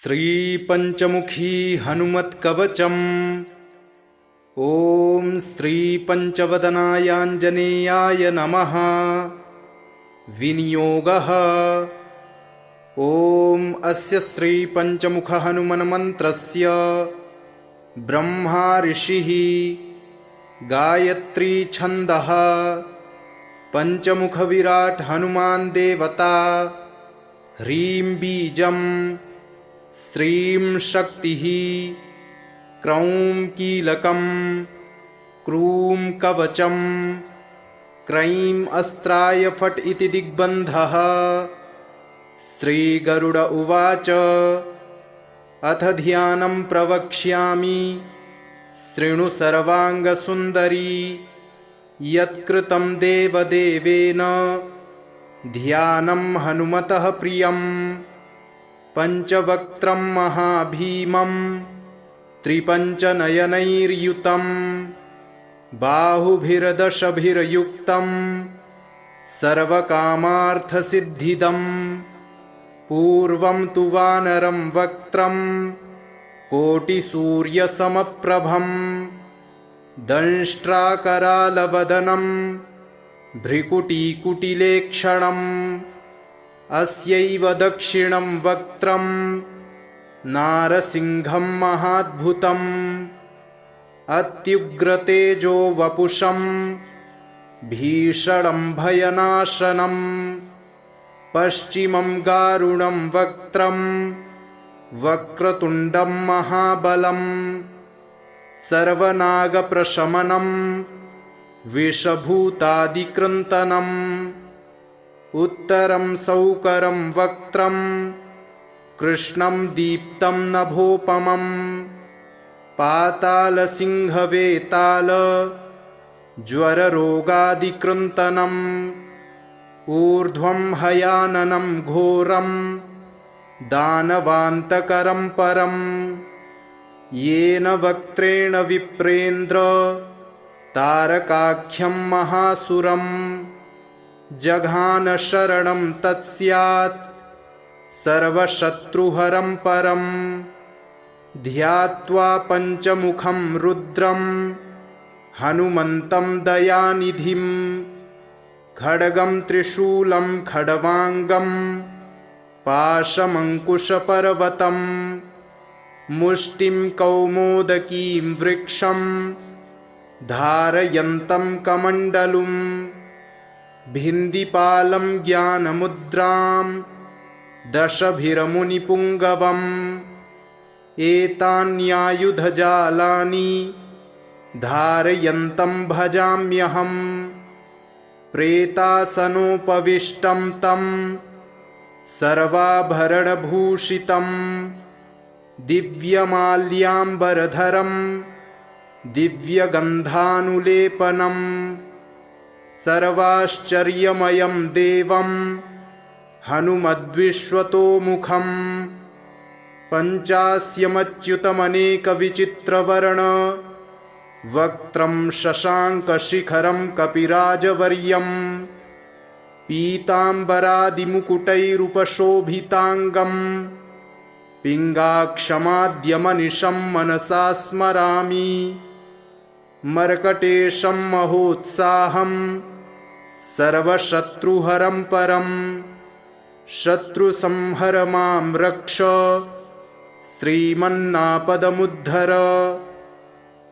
श्रीपञ्चमुखी हनुमत्कवचम्। ॐ श्रीपञ्चवदनायाञ्जनेयाय नमः। विनियोगः। ॐ अस्य श्रीपञ्चमुखहनुमन्मन्त्रस्य ब्रह्मा ऋषिः, गायत्री छन्दः, पञ्चमुखविराट् हनुमान् देवता, ह्रीं बीजम्, श्रीं शक्तिः, क्रौं कीलकम्, क्रूं कवचम्, क्रैं अस्त्राय फट् इति दिग्बन्धः। श्रीगरुड उवाच अथ ध्यानं प्रवक्ष्यामि शृणु सर्वाङ्गसुन्दरी। यत्कृतं देवदेवेन ध्यानं हनुमतः प्रियम्। पञ्चवक्त्रं महाभीमं त्रिपञ्चनयनैर्युतं, बाहुभिर्दशभिर्युक्तं सर्वकामार्थसिद्धिदम्। पूर्वं तु वानरं वक्त्रं कोटिसूर्यसमप्रभं, दंष्ट्राकरालवदनं भ्रिकुटीकुटिलेक्षणम्। अस्यैव दक्षिणं वक्त्रं नारसिंहं महाद्भुतम्, अत्युग्रतेजो वपुषं भीषणं भयनाशनम्। पश्चिमं गारुणं वक्त्रं वक्रतुण्डं महाबलम्, सर्वनागप्रशमनं विषभूतादिकृन्तनम्। उत्तरं सौकरं वक्त्रं कृष्णं दीप्तं नभोपमं, पातालसिंहवेताल ज्वररोगादिकृन्तनम्। ऊर्ध्वं हयाननं घोरं दानवान्तकरं परं, येन वक्त्रेण विप्रेन्द्र तारकाख्यं महासुरम्। जघान शरणं तत्स्यात् सर्वशत्रुहरं परम्। ध्यात्वा पञ्चमुखं रुद्रं हनुमन्तं दयानिधिं, खड्गं त्रिशूलं खड्वाङ्गं पाशमङ्कुशपर्वतं, मुष्टिं कौमोदकीं वृक्षं धारयन्तं कमण्डलुम्। भिन्दिपालं ज्ञानमुद्रां दशभिर्मुनिपुङ्गवम्। एतान्यायुधजालानि धारयन्तं भजाम्यहम्। प्रेतासनोपविष्टं तं सर्वाभरणभूषितं, दिव्यमाल्याम्बरधरं दिव्यगन्धानुलेपनम्। सर्वाश्चर्यमयं देवं हनुमद्विश्वतोमुखम्। पञ्चास्यमच्युतमनेकविचित्रवर्ण वक्त्रं शशाङ्कशिखरं कपिराजवर्यं, पीताम्बरादिमुकुटैरुपशोभिताङ्गं पिङ्गाक्षमाद्यमनिशं मनसा स्मरामि। मर्कटेशं महोत्साहं सर्वशत्रुहरं परं, शत्रुसंहर मां रक्ष श्रीमन्नापदमुद्धर।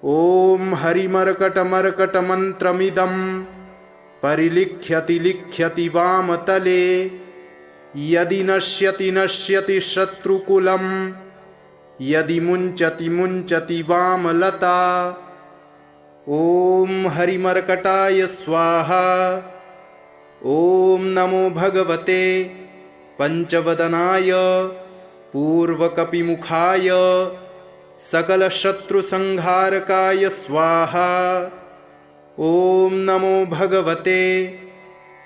ॐ हरिमर्कटमर्कटमन्त्रमिदं परिलिख्यति लिख्यति वामतले। यदि नश्यति नश्यति शत्रुकुलं, यदि मुञ्चति मुञ्चति वामलता। ॐ हरिमर्कटाय स्वाहा। ॐ नमो भगवते पञ्चवदनाय पूर्वकपिमुखाय सकलशत्रुसंहारकाय स्वाहा। ॐ नमो भगवते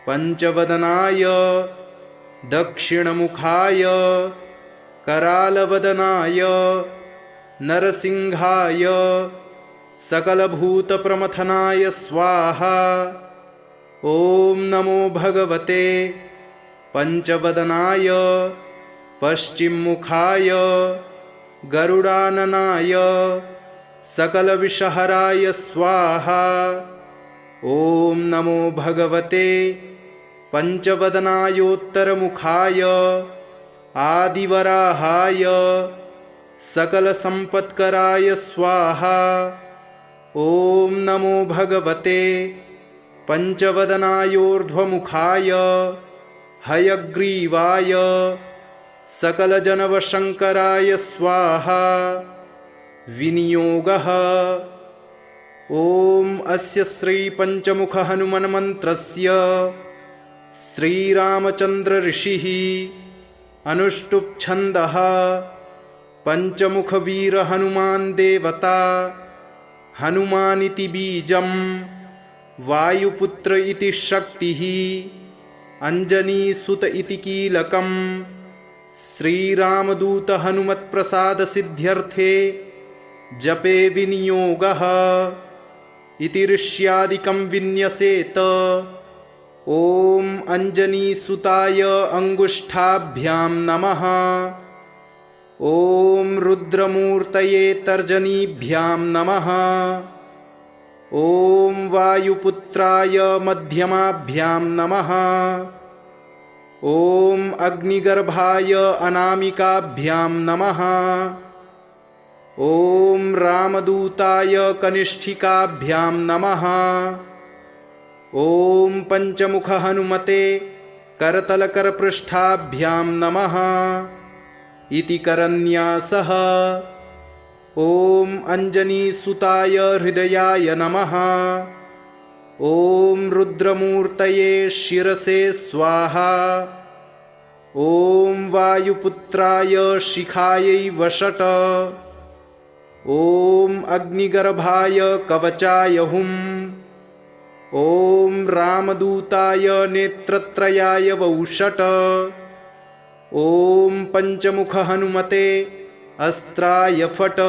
पञ्चवदनाय दक्षिणमुखाय करालवदनाय नरसिंहाय सकलभूतप्रमथनाय स्वाहा। ॐ नमो भगवते पञ्चवदनाय पश्चिममुखाय गरुडाननाय सकलविषहराय स्वाहा। ॐ नमो भगवते पंचवदनायोत्तरमुखाय आदिवराहाय सकलसम्पत्कराय स्वाहा। ॐ नमो भगवते पंचवदनायोर्ध्वमुखाय हयग्रीवाय सकलजनवशङ्कराय स्वाहा। विनियोगः। ॐ अस्य श्रीपञ्चमुखहनुमन्मन्त्रस्य श्रीरामचन्द्र ऋषिः अनुष्टुप् छन्दः पञ्चमुखवीरहनुमान् देवता हनुमानिति बीजं वायुपुत्र इति शक्तिः अञ्जनीसुत इति कीलकं श्रीरामदूत हनुमत्प्रसादसिद्ध्यर्थे जपे विनियोगः इति ऋष्यादिकं विन्यसेत। ॐ अञ्जनीसुताय अङ्गुष्ठाभ्यां नमः। ॐ रुद्रमूर्तये तर्जनीभ्यां नमः। ॐ वायुपुत्राय मध्यमाभ्यां नमः। ॐ अग्निगर्भाय अनामिकाभ्यां नमः। ॐ रामदूताय कनिष्ठिकाभ्यां नमः। ॐ पञ्चमुखहनुमते करतलकरपृष्ठाभ्यां नमः इति करन्यासः। ॐ अञ्जनीसुताय हृदयाय नमः। ॐ रुद्रमूर्तये शिरसे स्वाहा। ॐ वायुपुत्राय शिखायै वषट। ॐ अग्निगर्भाय कवचाय हुम्। ॐ रामदूताय नेत्रत्रयाय वौषट। ॐ पञ्चमुखहनुमते अस्त्राय फट्।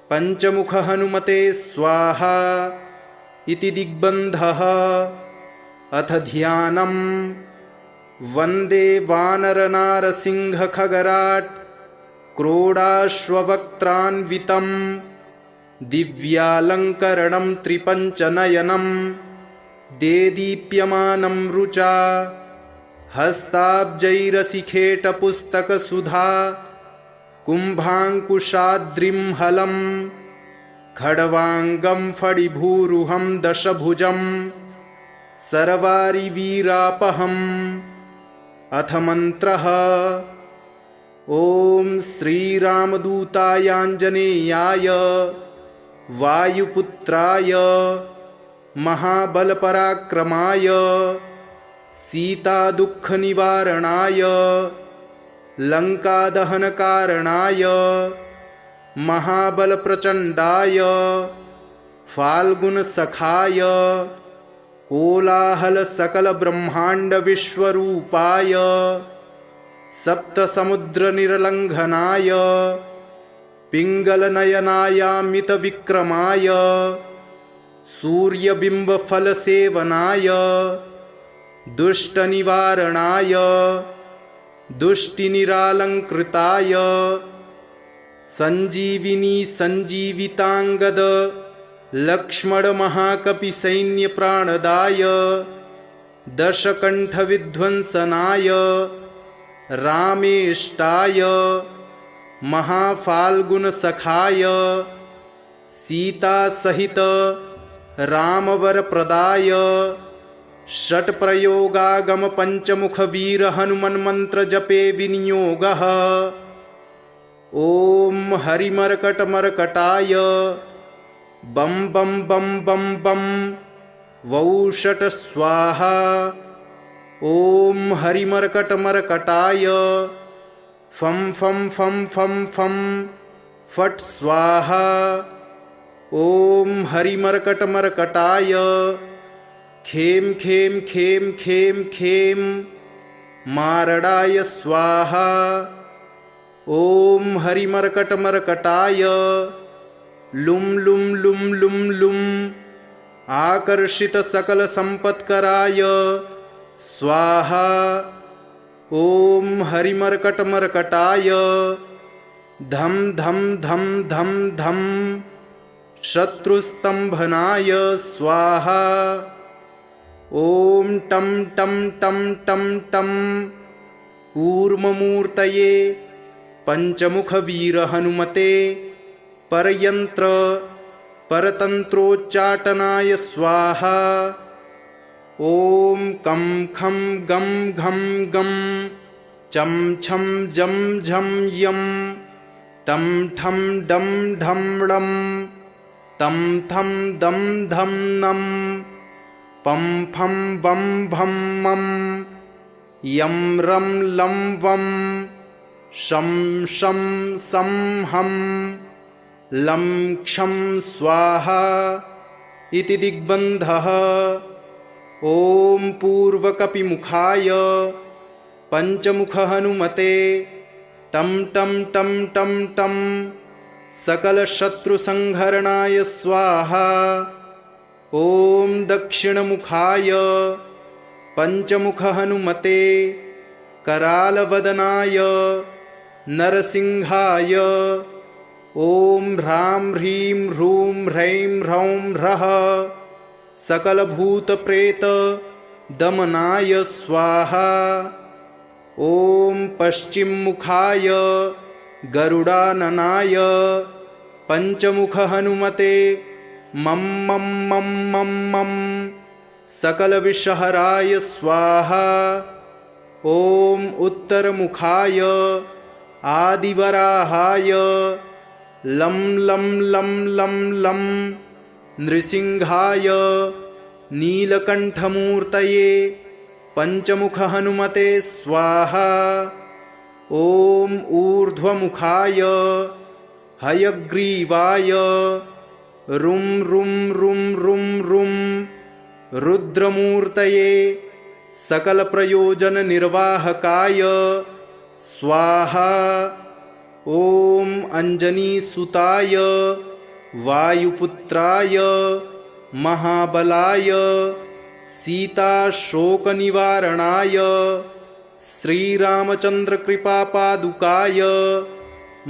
पञ्चमुखहनुमते स्वाहा इति दिग्बन्धः। अथ ध्यानम्। वन्दे वानरनारसिंहखगराट् क्रोडाश्ववक्त्रान्वितं दिव्यालङ्करणं त्रिपञ्चनयनं देदीप्यमानं रुचा हस्ताब्जैरसिखेटपुस्तकसुधा कुम्भाङ्कुशाद्रिं हलं खड्वाङ्गं फणिभूरुहं दशभुजं सर्वारिवीरापहम्। अथ मन्त्रः। ॐ श्रीरामदूतायाञ्जनेयाय वायुपुत्राय महाबलपराक्रमाय सीतादुःखनिवारणाय लङ्कादहनकारणाय महाबलप्रचण्डाय फाल्गुनसखाय कोलाहलसकलब्रह्माण्डविश्वरूपाय सप्तसमुद्रनिर्लङ्घनाय पिङ्गलनयनायामितविक्रमाय सूर्यबिम्बफलसेवनाय दुष्टनिवारणाय दुष्टिनिरालङ्कृताय सञ्जीविनी सञ्जीविताङ्गद लक्ष्मणमहाकपिसैन्यप्राणदाय दशकण्ठविध्वंसनाय रामेष्टाय महाफाल्गुनसखाय सीतासहित रामवरप्रदाय षट्प्रयोगागमपञ्चमुखवीरहनुमन्मन्त्रजपे विनियोगः। ॐ हरिमर्कटमर्कटाय बं बं बं बं बं वौषट स्वाहा। ॐ हरिमर्कटमर्कटाय फं फं फं फं फं फट् स्वाहा। ॐ हरिमर्कटमर्कटाय खें खें खें खें खें मारडाय स्वाहा। ॐ हरिमर्कटमर्कटाय लुं लुं लुं लुं लुं आकर्षितसकलसम्पत्कराय स्वाहा। ॐ हरिमर्कटमर्कटाय धं धं धं धं धं शत्रुस्तंभनाय स्वाहा। ॐ टं टं टं टं टं कूर्ममूर्तये पंचमुखवीरहनुमते परयंत्र परतंत्रोच्चाटनाय स्वाहा। ॐ कं खं गं घं गं चं छं जं झं यं टं ठं डं ढं ळं तं थं दं धं नं पं फं बं भं मं यं रं लं वं शं शं सं हं लं क्षं स्वाहा इति दिग्बन्धः। ॐ पूर्वकपिमुखाय पंचमुखहनुमते टं टं टं टं टं सकलशत्रुसंहरणाय स्वाहा। ॐ दक्षिणमुखाय पंचमुखहनुमते करालवदनाय नरसिंहाय ॐ ह्रां ह्रीं ह्रूं ह्रैं ह्रौं ह्रः सकलभूतप्रेतदमनाय स्वाहा। ॐ पश्चिममुखाय गरुडाननाय पंचमुखहनुमते मं मं मं मं मं सकलविषहराय स्वाहा। ॐ उत्तरमुखाय आदिवराहाय लं लं लं लं लं नृसिंहाय नीलकण्ठमूर्तये पंचमुखहनुमते स्वाहा। ॐ ऊर्ध्वमुखाय हयग्रीवाय रुं रुं रुं रुं रुं रुद्रमूर्तये सकलप्रयोजननिर्वाहकाय स्वाहा। ॐ अंजनीसुताय वायुपुत्राय महाबलाय सीताशोकनिवारणाय श्रीरामचन्द्रकृपापादुकाय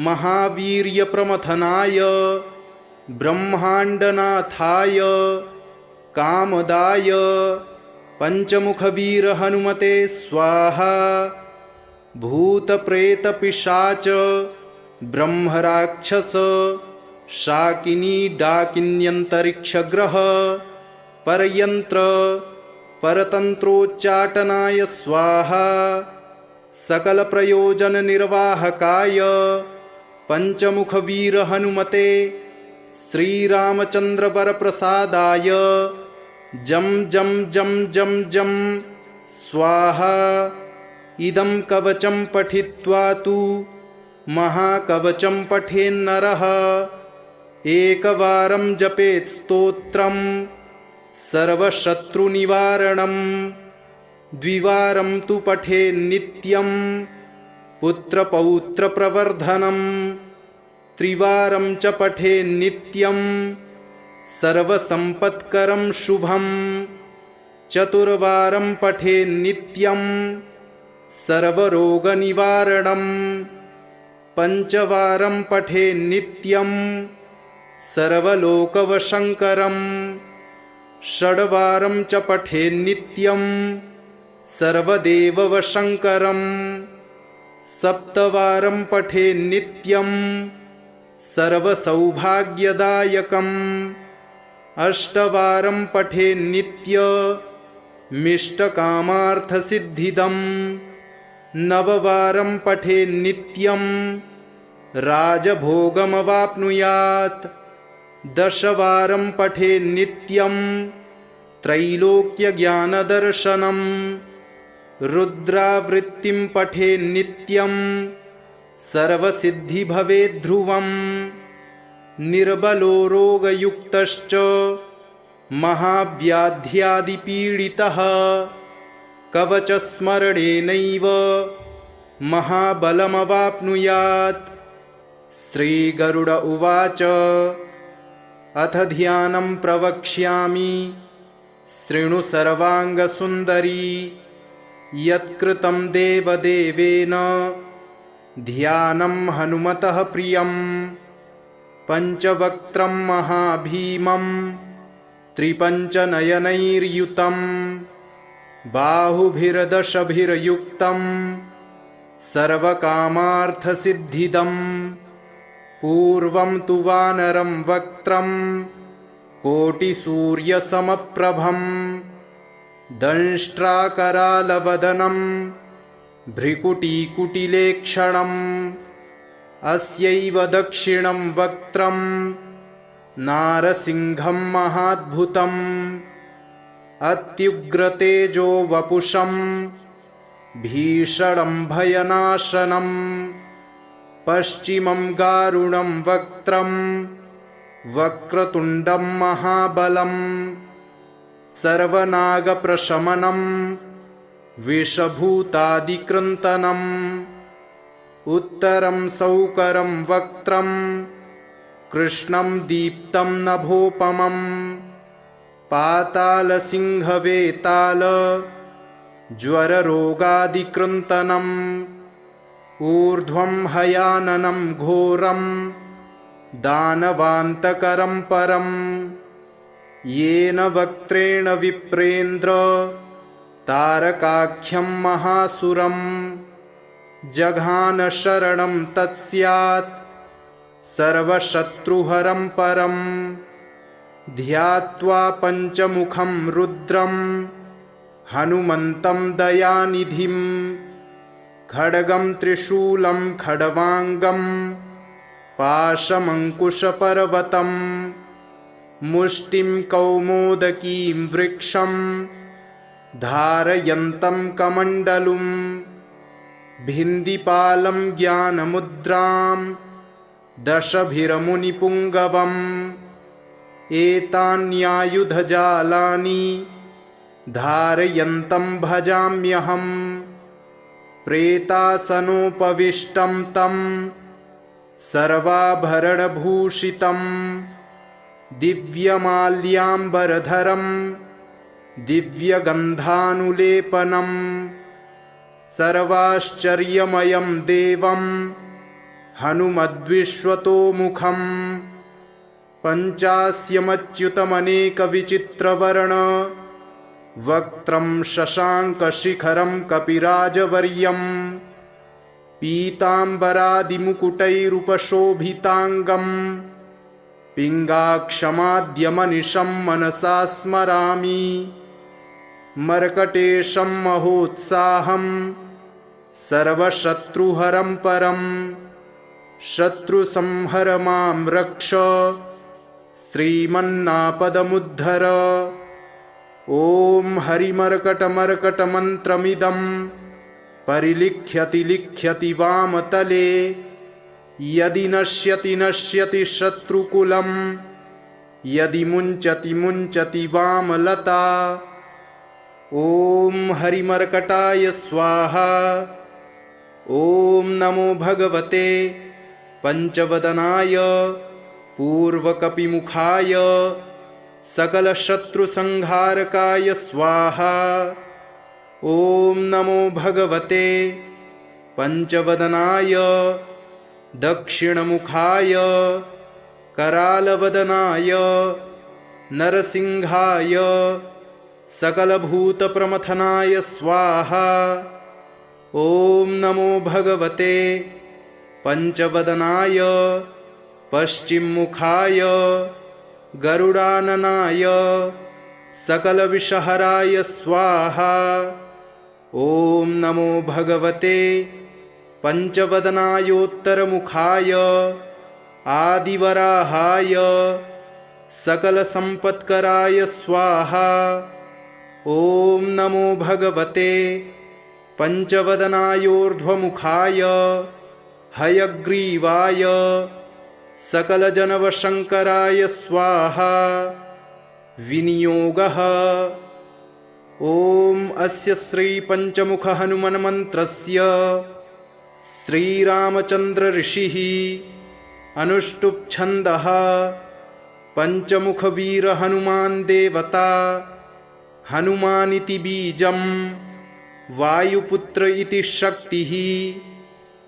महावीर्यप्रमथनाय ब्रह्माण्डनाथाय कामदाय पंचमुखवीरहनुमते स्वाहा। भूतप्रेतपिशाच ब्रह्मराक्षस शाकिनी डाकिन्यन्तरिक्षग्रह परयंत्र परतंत्रोच्चाटनाय स्वाहा। सकलप्रयोजननिर्वाहकाय पंचमुखवीरहनुमते श्रीरामचन्द्रवरप्रसादाय जं जं जं जं जं स्वाहा। इदं कवचं पठित्वा तु महाकवचं पठेन्नरः एकवारं जपेत् स्तोत्रं सर्वशत्रुनिवारणं द्विवारं तु पठेन्नित्यं पुत्रपौत्रप्रवर्धनं त्रिवारं च पठेन्नित्यं सर्वसम्पत्करं शुभं चतुर्वारं पठेन्नित्यं सर्वरोगनिवारणं पंचवारं पठेन्नित्यं सर्वलोकवशङ्करं षड्वारं च पठेन्नित्यं सर्वदेववशङ्करं सप्तवारं पठेन्नित्यं सर्वसौभाग्यदायकम् अष्टवारं पठेन्नित्यमिष्टकामार्थसिद्धिदम् नववारं पठेन्नित्यं राजभोगमवाप्नुयात् दशवारं पठेन्नित्यं त्रैलोक्यज्ञानदर्शनं रुद्रावृत्तिं पठेन्नित्यं सर्वसिद्धिभवेद्ध्रुवम् निर्बलो रोगयुक्तश्च महाव्याध्यादिपीडितः कवचस्मरणेनैव महाबलमवाप्नुयात्। श्रीगरुड उवाच अथ ध्यानं प्रवक्ष्यामि शृणु सर्वांगसुन्दरी यत्कृतं देवदेवेन ध्यानं हनुमतः प्रियं पञ्चवक्त्रं महाभीमं त्रिपञ्चनयनैर्युतं बाहुभिर्दशभिर्युक्तं सर्वकामार्थसिद्धिदं पूर्वं तु वानरं वक्त्रं कोटिसूर्यसमप्रभं दंष्ट्राकरालवदनं भ्रिकुटीकुटिलेक्षणम् अस्यैव दक्षिणं वक्त्रं नारसिंहं महाद्भुतम् अत्युग्रतेजो वपुषं भीषणं भयनाशनं पश्चिमं गारुणं वक्त्रं वक्रतुण्डं महाबलं सर्वनागप्रशमनं विषभूतादिकृन्तनम् उत्तरं सौकरं वक्त्रं कृष्णं दीप्तं नभोपमम् पातालसिंहवेताल ज्वररोगादिकृन्तनम् ऊर्ध्वं हयाननं घोरं दानवान्तकरं परं येन वक्त्रेण विप्रेन्द्र तारकाख्यं महासुरम् जघान शरणं तत्स्यात् सर्वशत्रुहरं परं ध्यात्वा पञ्चमुखं रुद्रं हनुमन्तं दयानिधिं खड्गं त्रिशूलं खड्वाङ्गं पाशमङ्कुशपर्वतं मुष्टिं कौमोदकीं वृक्षं धारयन्तं कमण्डलुं भिन्दिपालं ज्ञानमुद्रां दशभिरमुनिपुङ्गवम् एतान्यायुधजालानि धारयन्तं भजाम्यहं प्रेतासनोपविष्टं तं सर्वाभरणभूषितं दिव्यमाल्याम्बरधरं दिव्यगन्धानुलेपनं सर्वाश्चर्यमयं देवं हनुमद्विश्वतोमुखं पञ्चास्यमच्युतमनेकविचित्रवर्ण वक्त्रं शशाङ्कशिखरं कपिराजवर्यं पीताम्बरादिमुकुटैरुपशोभिताङ्गं पिङ्गाक्षमाद्यमनिशं मनसा स्मरामि मर्कटेशं महोत्साहं सर्वशत्रुहरं परं शत्रुसंहर मां रक्ष श्रीमन्नापदमुद्धर ॐ हरिमर्कटमर्कटमन्त्रमिदं परिलिख्यति लिख्यति वामतले यदि नश्यति नश्यति शत्रुकुलं यदि मुञ्चति मुञ्चति वामलता ॐ हरिमर्कटाय स्वाहा। ॐ नमो भगवते पंचवदनाय पूर्वकपिमुखाय सकलशत्रुसंहारकाय स्वाहा। ॐ नमो भगवते पंचवदनाय दक्षिणमुखाय करालवदनाय नरसिंहाय सकलभूतप्रमथनाय स्वाहा। ॐ नमो भगवते पंचवदनाय पश्चिममुखाय गरुडाननाय सकलविषहराय स्वाहा। ॐ नमो भगवते पंचवदनायोत्तरमुखाय आदिवराहाय सकलसम्पत्कराय स्वाहा। ॐ नमो भगवते पंचवदनायोर्ध्वमुखाय हयग्रीवाय सकलजनवशङ्कराय स्वाहा। विनियोगः ॐ अस्य श्रीपञ्चमुखहनुमन्मन्त्रस्य श्रीरामचन्द्रऋषिः अनुष्टुप्छन्दः पञ्चमुखवीरहनुमान् देवता हनुमानिति बीजं वायुपुत्र इति शक्तिः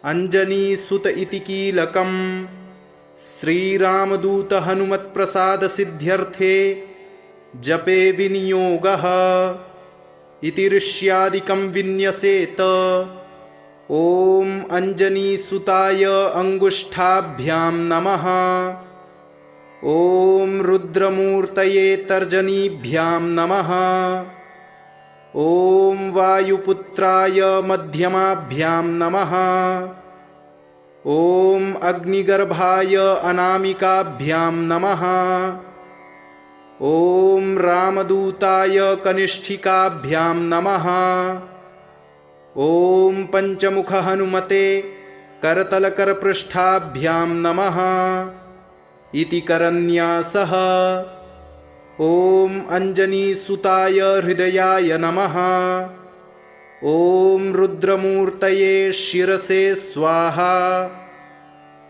अंजनीसुत इति कीलकं श्रीरामदूत हनुमत्प्रसाद सिद्ध्यर्थे जपे विनियोगः इति ऋष्यादिकं विन्यसेत। ॐ अंजनीसुताय अंगुष्ठाभ्यां नमः। ॐ रुद्रमूर्तये तर्जनीभ्यां नमः। ॐ वायुपुत्राय मध्यमाभ्यां नमः। ॐ अग्निगर्भाय अनामिकाभ्यां नमः। ॐ रामदूताय कनिष्ठिकाभ्यां नमः। ॐ पंचमुख हनुमते करतलकरपृष्ठाभ्यां नमः इति करन्यासः। ॐ अंजनीसुताय हृदयाय नमः। ॐ रुद्रमूर्तये शिरसे स्वाहा।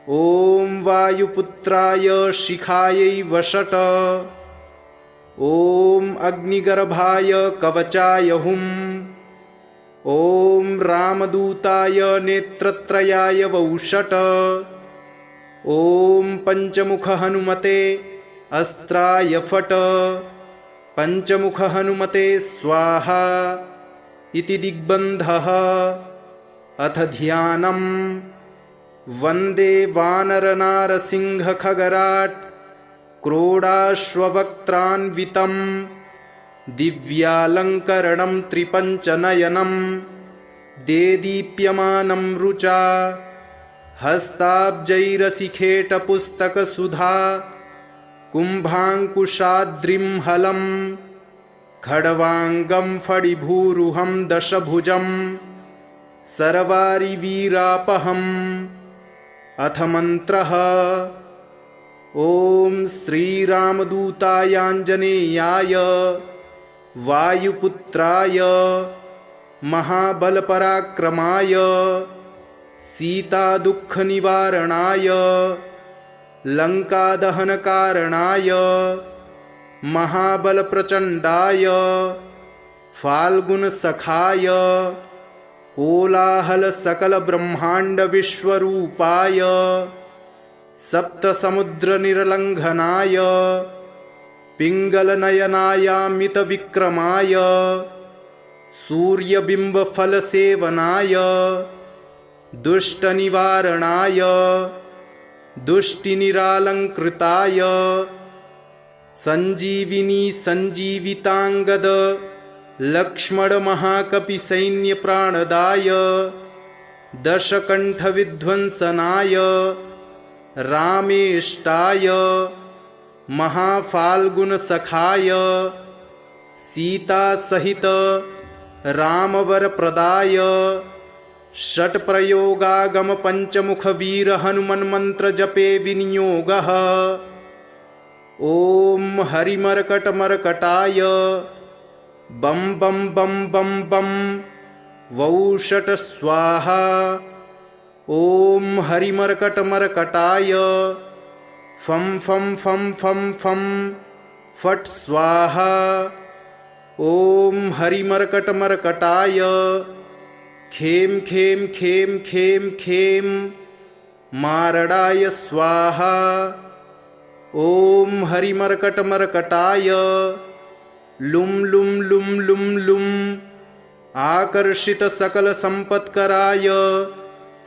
ॐ वायुपुत्राय शिखायै वषट। ॐ अग्निगर्भाय कवचाय हुम्। ॐ रामदूताय नेत्रत्रयाय वौषट। ॐ पंचमुख हनुमते अस्त्राय फट। पंचमुख हनुमते स्वाहा इति दिग्बन्धः। अथ ध्यानम्। वन्दे वानरनारसिंहखगराट् क्रोडाश्ववक्त्रान्वितं दिव्यालङ्करणं त्रिपञ्चनयनं देदीप्यमानं रुचा हस्ताब्जैरसिखेटपुस्तकसुधा कुम्भाङ्कुशाद्रिं हलं खड्वाङ्गं फणिभूरुहं दशभुजं सर्वारिवीरापहम्। अथ मन्त्रः। ॐ श्रीरामदूतायाञ्जनेयाय वायुपुत्राय महाबलपराक्रमाय सीतादुःखनिवारणाय लङ्कादहनकारणाय महाबलप्रचण्डाय फाल्गुनसखाय कोलाहलसकलब्रह्माण्डविश्वरूपाय सप्तसमुद्रनिर्लङ्घनाय पिङ्गलनयनायामितविक्रमाय सूर्यबिम्बफलसेवनाय दुष्टनिवारणाय दुष्टिनिरालङ्कृताय सञ्जीविनी सञ्जीविताङ्गद लक्ष्मणमहाकपिसैन्यप्राणदाय दशकण्ठविध्वंसनाय रामेष्टाय महाफाल्गुनसखाय सीतासहित रामवरप्रदाय षट्प्रयोगागमपञ्चमुखवीरहनुमन्मन्त्रजपे विनियोगः। ॐ हरिमर्कटमर्कटाय बं बं बं बं बं वौषट स्वाहा। ॐ हरिमर्कटमर्कटाय फं फं फं फं फं फट् स्वाहा। ॐ हरिमर्कटमर्कटाय खें खें खें खें खें मारणाय स्वाहा। ॐ हरिमर्कटमर्कटाय लुं लुं लुं लुं लुं आकर्षितसकलसम्पत्कराय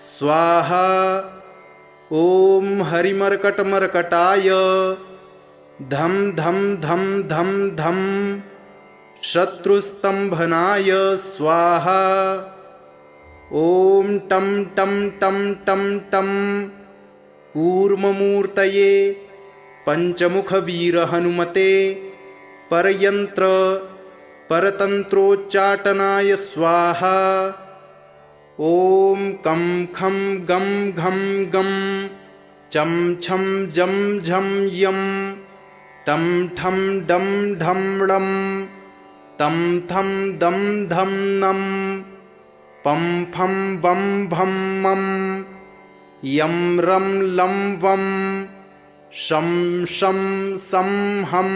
स्वाहा। ॐ हरिमर्कटमर्कटाय धं धं धं धं धं शत्रुस्तम्भनाय स्वाहा। ॐ टं टं टं टं टं कूर्ममूर्तये पंचमुखवीरहनुमते परयन्त्र परतन्त्रोच्चाटनाय स्वाहा। ॐ कं खं गं घं गं चं छं जं झं यं टं ठं डं ढं ळं तं थं दं धं नं पं फं बं भं मं यं रं लं वं शं शं सं हं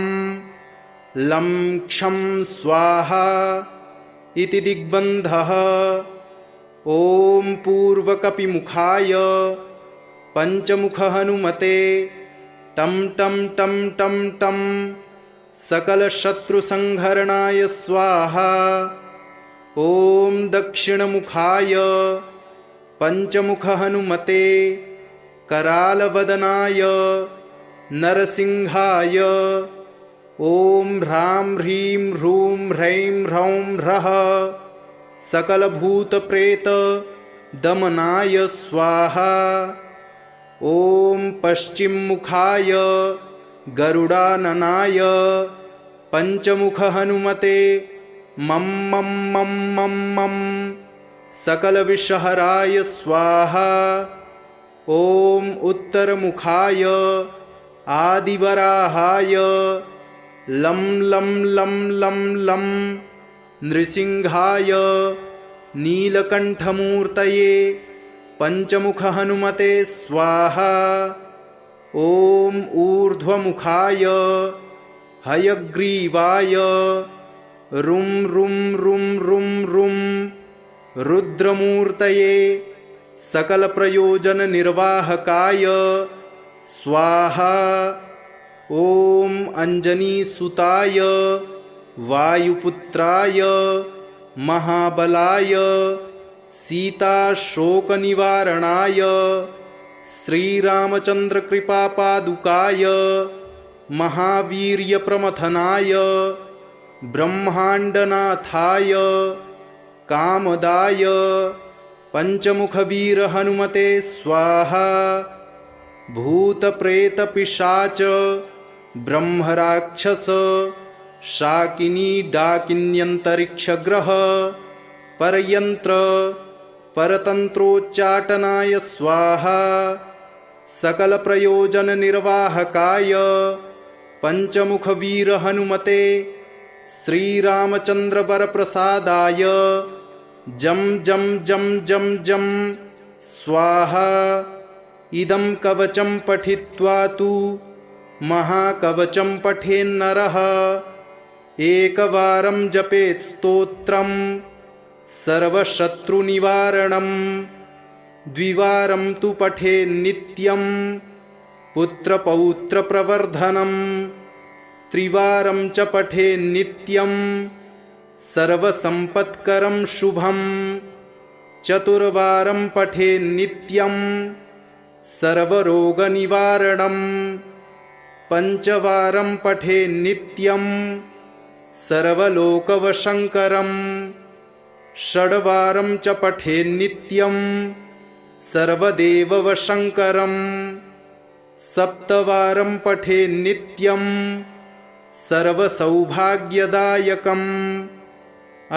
लं क्षं स्वाहा। इति दिग्बन्धः। ॐ पूर्वकपिमुखाय पञ्चमुखहनुमते टं टं टं टं टं सकलशत्रुसंहरणाय स्वाहा। ॐ दक्षिणमुखाय पञ्चमुखहनुमते करालवदनाय नरसिंहाय ॐ ह्रां ह्रीं ह्रूं ह्रैं ह्रौं ह्रः सकलभूतप्रेतदमनाय स्वाहा। ॐ पश्चिममुखाय गरुडाननाय पञ्चमुखहनुमते मं मं मं मं मं सकलविषहराय स्वाहा। ॐ उत्तरमुखाय आदिवराहाय लं लं लं लं लं नृसिंहाय नीलकण्ठमूर्तये पञ्चमुखहनुमते स्वाहा। ॐ ऊर्ध्वमुखाय हयग्रीवाय रुं रुं रुं रुं रुं रुद्रमूर्तये सकलप्रयोजननिर्वाहकाय स्वाहा। ॐ अञ्जनीसुताय वायुपुत्राय महाबलाय सीताशोकनिवारणाय श्रीरामचन्द्रकृपापादुकाय महावीर्यप्रमथनाय ब्रह्माण्डनाथाय कामदाय पञ्चमुखवीरहनुमते स्वाहा। भूतप्रेतपिशाच ब्रह्मराक्षस शाकिनी डाकिन्यन्तरिक्षग्रह परयन्त्र परतन्त्रोच्चाटनाय स्वाहा। सकलप्रयोजननिर्वाहकाय पञ्चमुखवीरहनुमते श्रीरामचन्द्रवरप्रसादाय जं जं जं जं जं स्वाहा। इदं कवचं पठित्वा तु महाकवचं पठेन्नरः एकवारं जपेत् स्तोत्रं सर्वशत्रुनिवारणं द्विवारं तु पठेन्नित्यं पुत्रपौत्रप्रवर्धनं त्रिवारं च पठेन्नित्यं सर्वसम्पत्करं शुभं चतुर्वारं पठेन्नित्यं सर्वरोगनिवारणं पञ्चवारं पठेन्नित्यं सर्वलोकवशङ्करं षड्वारं च पठेन्नित्यं सर्वदेववशङ्करं सप्तवारं पठेन्नित्यं सर्वसौभाग्यदायकम्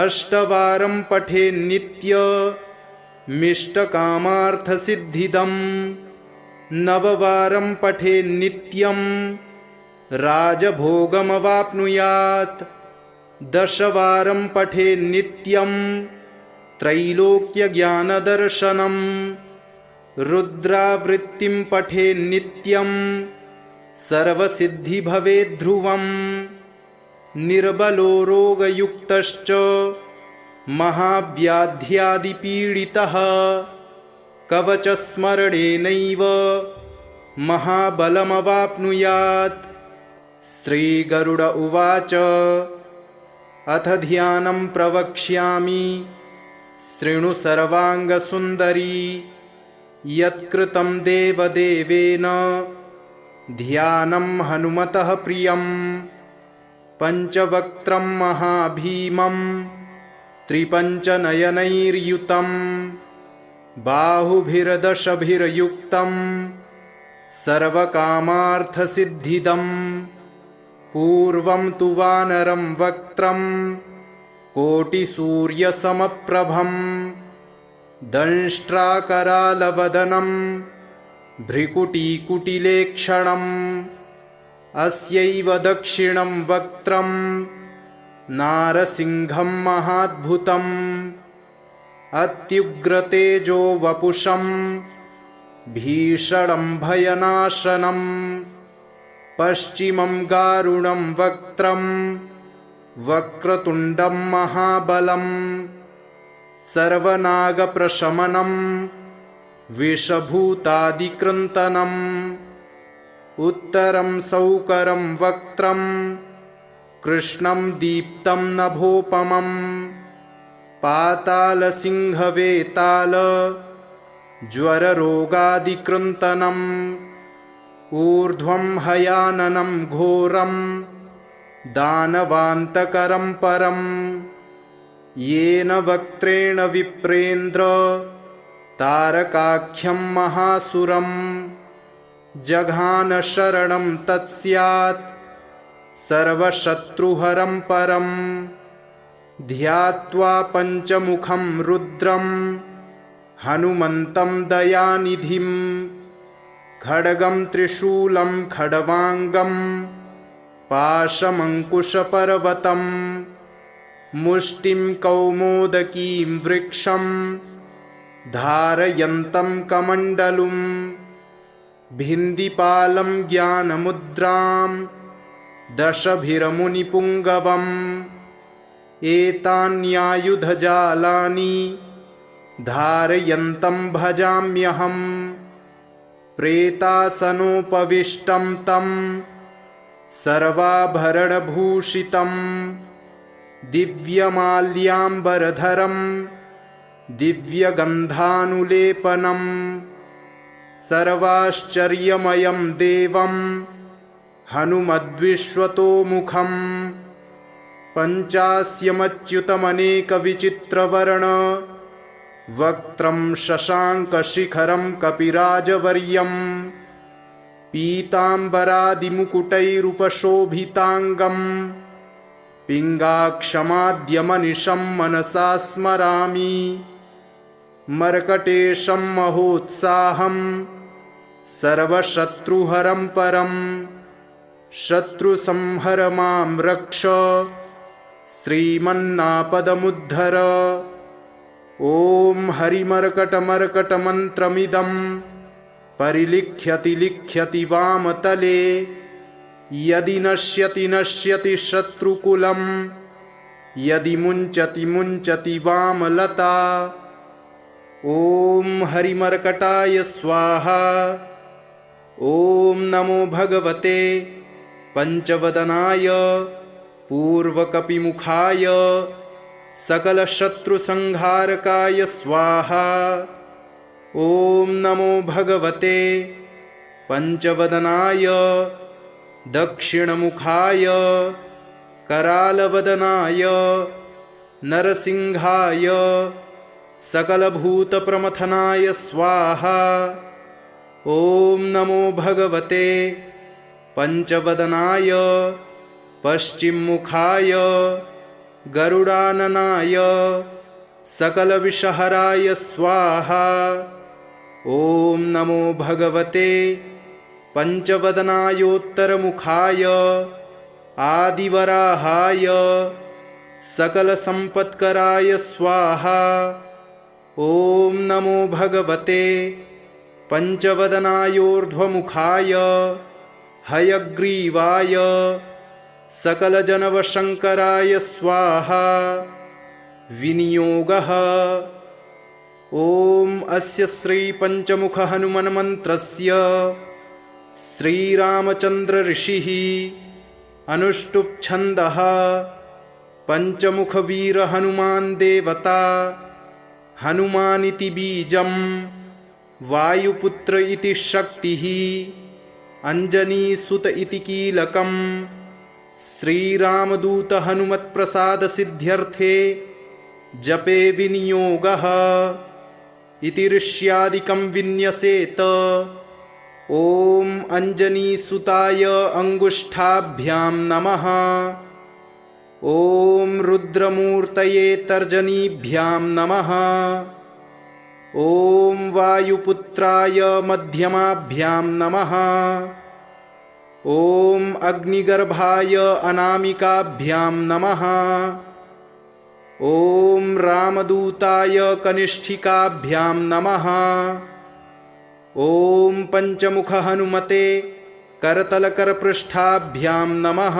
अष्टवारं पठेन्नित्यमिष्टकामार्थसिद्धिदम् नववारं पठेन्नित्यं राजभोगमवाप्नुयात् दशवारं पठेन्नित्यं त्रैलोक्यज्ञानदर्शनं रुद्रावृत्तिं पठेन्नित्यं सर्वसिद्धिभवेद्ध्रुवम् निर्बलो रोगयुक्तश्च महाव्याध्यादिपीडितः कवचस्मरणेनैव महाबलमवाप्नुयात्। श्रीगरुड उवाच अथ ध्यानं प्रवक्ष्यामि शृणु सर्वाङ्गसुन्दरी यत्कृतं देवदेवेन ध्यानं हनुमतः प्रियं पञ्चवक्त्रं महाभीमं त्रिपञ्चनयनैर्युतं बाहुभिर्दशभिर्युक्तं सर्वकामार्थसिद्धिदम् पूर्वं तु वानरं वक्त्रं कोटिसूर्यसमप्रभं दंष्ट्राकरालवदनं भ्रिकुटीकुटिलेक्षणम् अस्यैव दक्षिणं वक्त्रं नारसिंहं महाद्भुतम् अत्युग्रतेजो वपुषं भीषणं भयनाशनं पश्चिमं गारुणं वक्त्रं वक्रतुण्डं महाबलं सर्वनागप्रशमनं विषभूतादिकृन्तनम् उत्तरं सौकरं वक्त्रं कृष्णं दीप्तं नभोपमं पातालसिंहवेताल ज्वररोगादिकृन्तनम् ऊर्ध्वं हयाननं घोरं दानवान्तकरं परं येन वक्त्रेण विप्रेन्द्र तारकाख्यं महासुरं जघान शरणं तत्स्यात् सर्वशत्रुहरं परं ध्यात्वा पञ्चमुखं रुद्रं हनुमन्तं दयानिधिं खड्गं त्रिशूलं खड्वाङ्गं पाशमङ्कुशपर्वतं मुष्टिं कौमोदकीं वृक्षं धारयन्तं कमण्डलुं भिन्दिपालं ज्ञानमुद्रां दशभिरमुनिपुङ्गवम् एतान्यायुधजालानि धारयन्तं भजाम्यहम् प्रेतासनोपविष्टं तं सर्वाभरणभूषितं दिव्यमाल्याम्बरधरं दिव्यगन्धानुलेपनं सर्वाश्चर्यमयं देवं हनुमद्विश्वतोमुखं पञ्चास्यमच्युतमनेकविचित्रवर्ण वक्त्रं शशाङ्कशिखरं कपिराजवर्यं पीताम्बरादिमुकुटैरुपशोभिताङ्गं पिङ्गाक्षमाद्यमनिशं मनसा स्मरामि मर्कटेशं महोत्साहं सर्वशत्रुहरं परं शत्रुसंहर मां रक्ष श्रीमन्नापदमुद्धर। ॐ हरिमर्कटमर्कटमन्त्रमिदं परिलिख्यति लिख्यति वामतले यदि नश्यति नश्यति शत्रुकुलं यदि मुञ्चति मुञ्चति वामलता। ॐ हरिमर्कटाय स्वाहा। ॐ नमो भगवते पंचवदनाय पूर्वकपिमुखाय सकलशत्रुसंहारकाय स्वाहा। ॐ नमो भगवते पंचवदनाय दक्षिणमुखाय करालवदनाय नरसिंहाय सकलभूतप्रमथनाय स्वाहा। ॐ नमो भगवते पंचवदनाय पश्चिममुखाय गरुडाननाय सकलविषहराय स्वाहा। ॐ नमो भगवते पंचवदनायोत्तरमुखाय आदिवराहाय सकलसम्पत्कराय स्वाहा। ॐ नमो भगवते पंचवदनायोर्ध्वमुखाय हयग्रीवाय सकलजनवशङ्कराय स्वाहा। विनियोगः। ॐ अस्य श्रीपञ्चमुखहनुमन्मन्त्रस्य श्रीरामचन्द्रऋषिः अनुष्टुप्छन्दः पञ्चमुखवीरहनुमान् देवता हनुमानिति बीजं वायुपुत्र इति शक्तिः अंजनीसुत इति कीलकं श्रीरामदूत हनुमत्प्रसादसिद्ध्यर्थे जपे विनियोगः इति ऋष्यादिकं विन्यसेत। ॐ अंजनीसुताय अंगुष्ठाभ्यां नमः। ॐ रुद्रमूर्तये तर्जनीभ्यां नमः। ॐ वायुपुत्राय मध्यमाभ्यां नमः। ॐ अग्निगर्भाय अनामिकाभ्यां नमः। ॐ रामदूताय कनिष्ठिकाभ्यां नमः। ॐ पंचमुखहनुमते करतलकरपृष्ठाभ्यां नमः।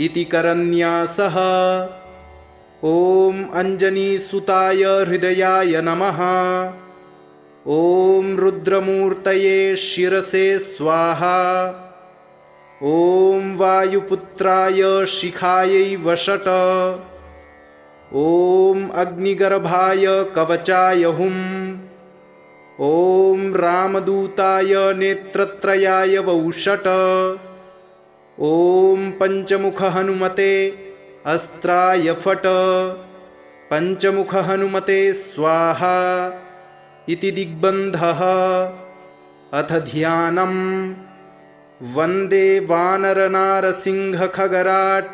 इति करन्यासः। ॐ अञ्जनीसुताय हृदयाय नमः। ॐ रुद्रमूर्तये शिरसे स्वाहा। ॐ वायुपुत्राय शिखायै वषट। ॐ अग्निगर्भाय कवचाय हुं। ॐ रामदूताय नेत्रत्रयाय वौषट। ॐ पंचमुख हनुमते अस्त्राय फट। पंचमुख हनुमते स्वाहा इति दिग्बन्धः। अथ ध्यानम्। वन्दे वानरनारसिंहखगराट्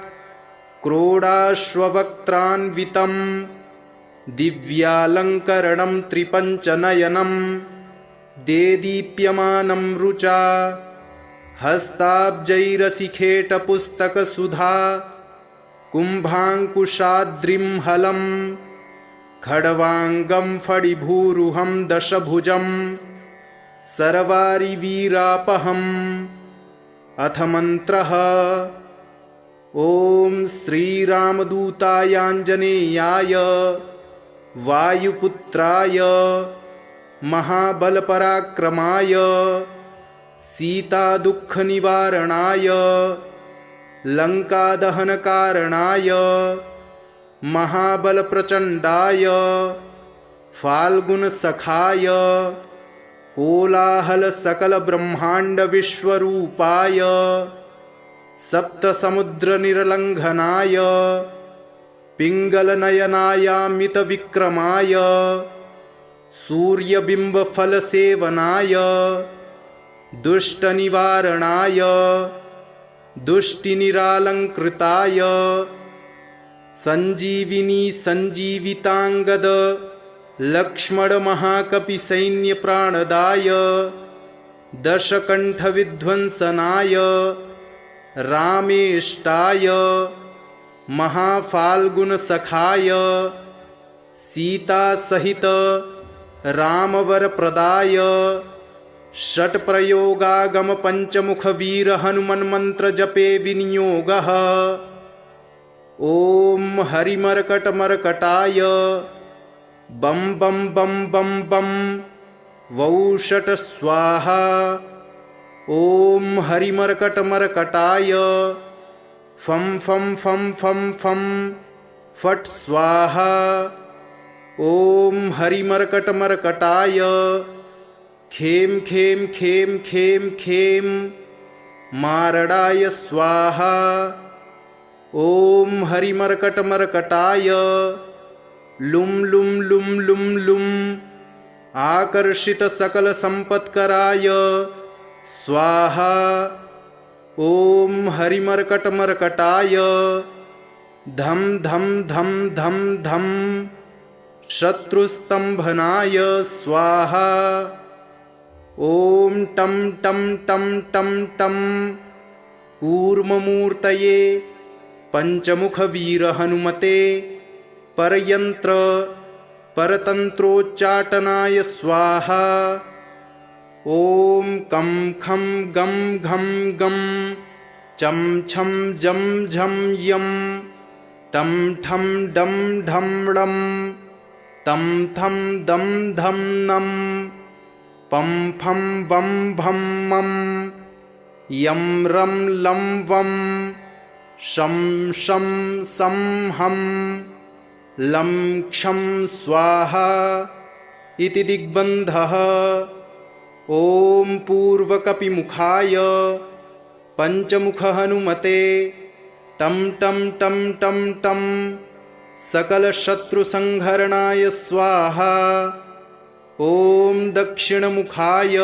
क्रोडाश्ववक्त्रान्वितं दिव्यालङ्करणं त्रिपञ्चनयनं देदीप्यमानं रुचा हस्ताब्जैरसिखेटपुस्तकसुधा कुम्भाङ्कुशाद्रिं हलं खड्वाङ्गं फणिभूरुहं दशभुजं सर्वारिवीरापहम्। अथ मन्त्रः। ॐ श्रीरामदूतायाञ्जनेयाय वायुपुत्राय महाबलपराक्रमाय सीतादुःखनिवारणाय लङ्कादहनकारणाय महाबलप्रचण्डाय फाल्गुनसखाय कोलाहलसकलब्रह्माण्डविश्वरूपाय सप्तसमुद्रनिर्लङ्घनाय पिङ्गलनयनायामितविक्रमाय सूर्यबिम्बफलसेवनाय दुष्टनिवारणाय दुष्टिनिरालङ्कृताय सञ्जीविनी सञ्जीविताङ्गद लक्ष्मणमहाकपिसैन्यप्राणदाय दशकण्ठविध्वंसनाय रामेष्टाय महाफाल्गुनसखाय सीतासहित रामवरप्रदाय षट्प्रयोगागमपञ्चमुखवीरहनुमन्मन्त्रजपे विनियोगः। ॐ हरिमर्कटमर्कटाय बं बं बं बं बं वौषट स्वाहा। ॐ हरिमर्कटमर्कटाय फं फं फं फं फं फट् स्वाहा। ॐ हरिमर्कटमर्कटाय खें खें खें खें खें मारणाय स्वाहा। ॐ हरिमर्कटमर्कटाय लुं लुं लुं लुं लुं आकर्षितसकलसम्पत्कराय स्वाहा। ॐ हरिमर्कटमर्कटाय धं धं धं धं धं शत्रुस्तम्भनाय स्वाहा। ॐ टं टं टं टं टं कूर्ममूर्तये पंचमुखवीरहनुमते परयन्त्र परतन्त्रोच्चाटनाय स्वाहा। ॐ कं खं गं घं गं चं छं जं झं यं टं ठं डं ढं ळं तं थं दं धं नं पं फं बं भं मं यं रं लं वं शं शं सं हं लं क्षं स्वाहा इति दिग्बन्धः। ॐ पूर्वकपिमुखाय पंचमुखहनुमते टं टं टं टं टं सकलशत्रुसंहरणाय स्वाहा। ॐ दक्षिणमुखाय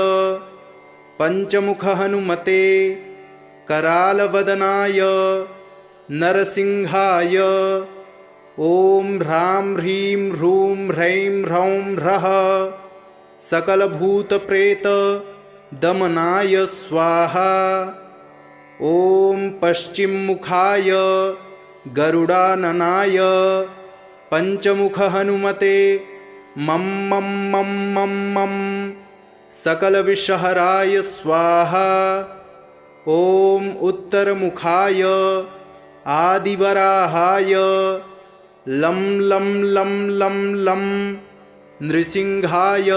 पंचमुखहनुमते करालवदनाय नरसिंहाय ॐ ह्रां ह्रीं ह्रूं ह्रैं ह्रौं ह्रः सकलभूतप्रेत दमनाय स्वाहा। ॐ पश्चिममुखाय गरुडाननाय पंचमुखहनुमते मं मं मं मं मं सकलविषहराय स्वाहा। ॐ उत्तरमुखाय आदिवराहाय लं लं लं लं लं नृसिंहाय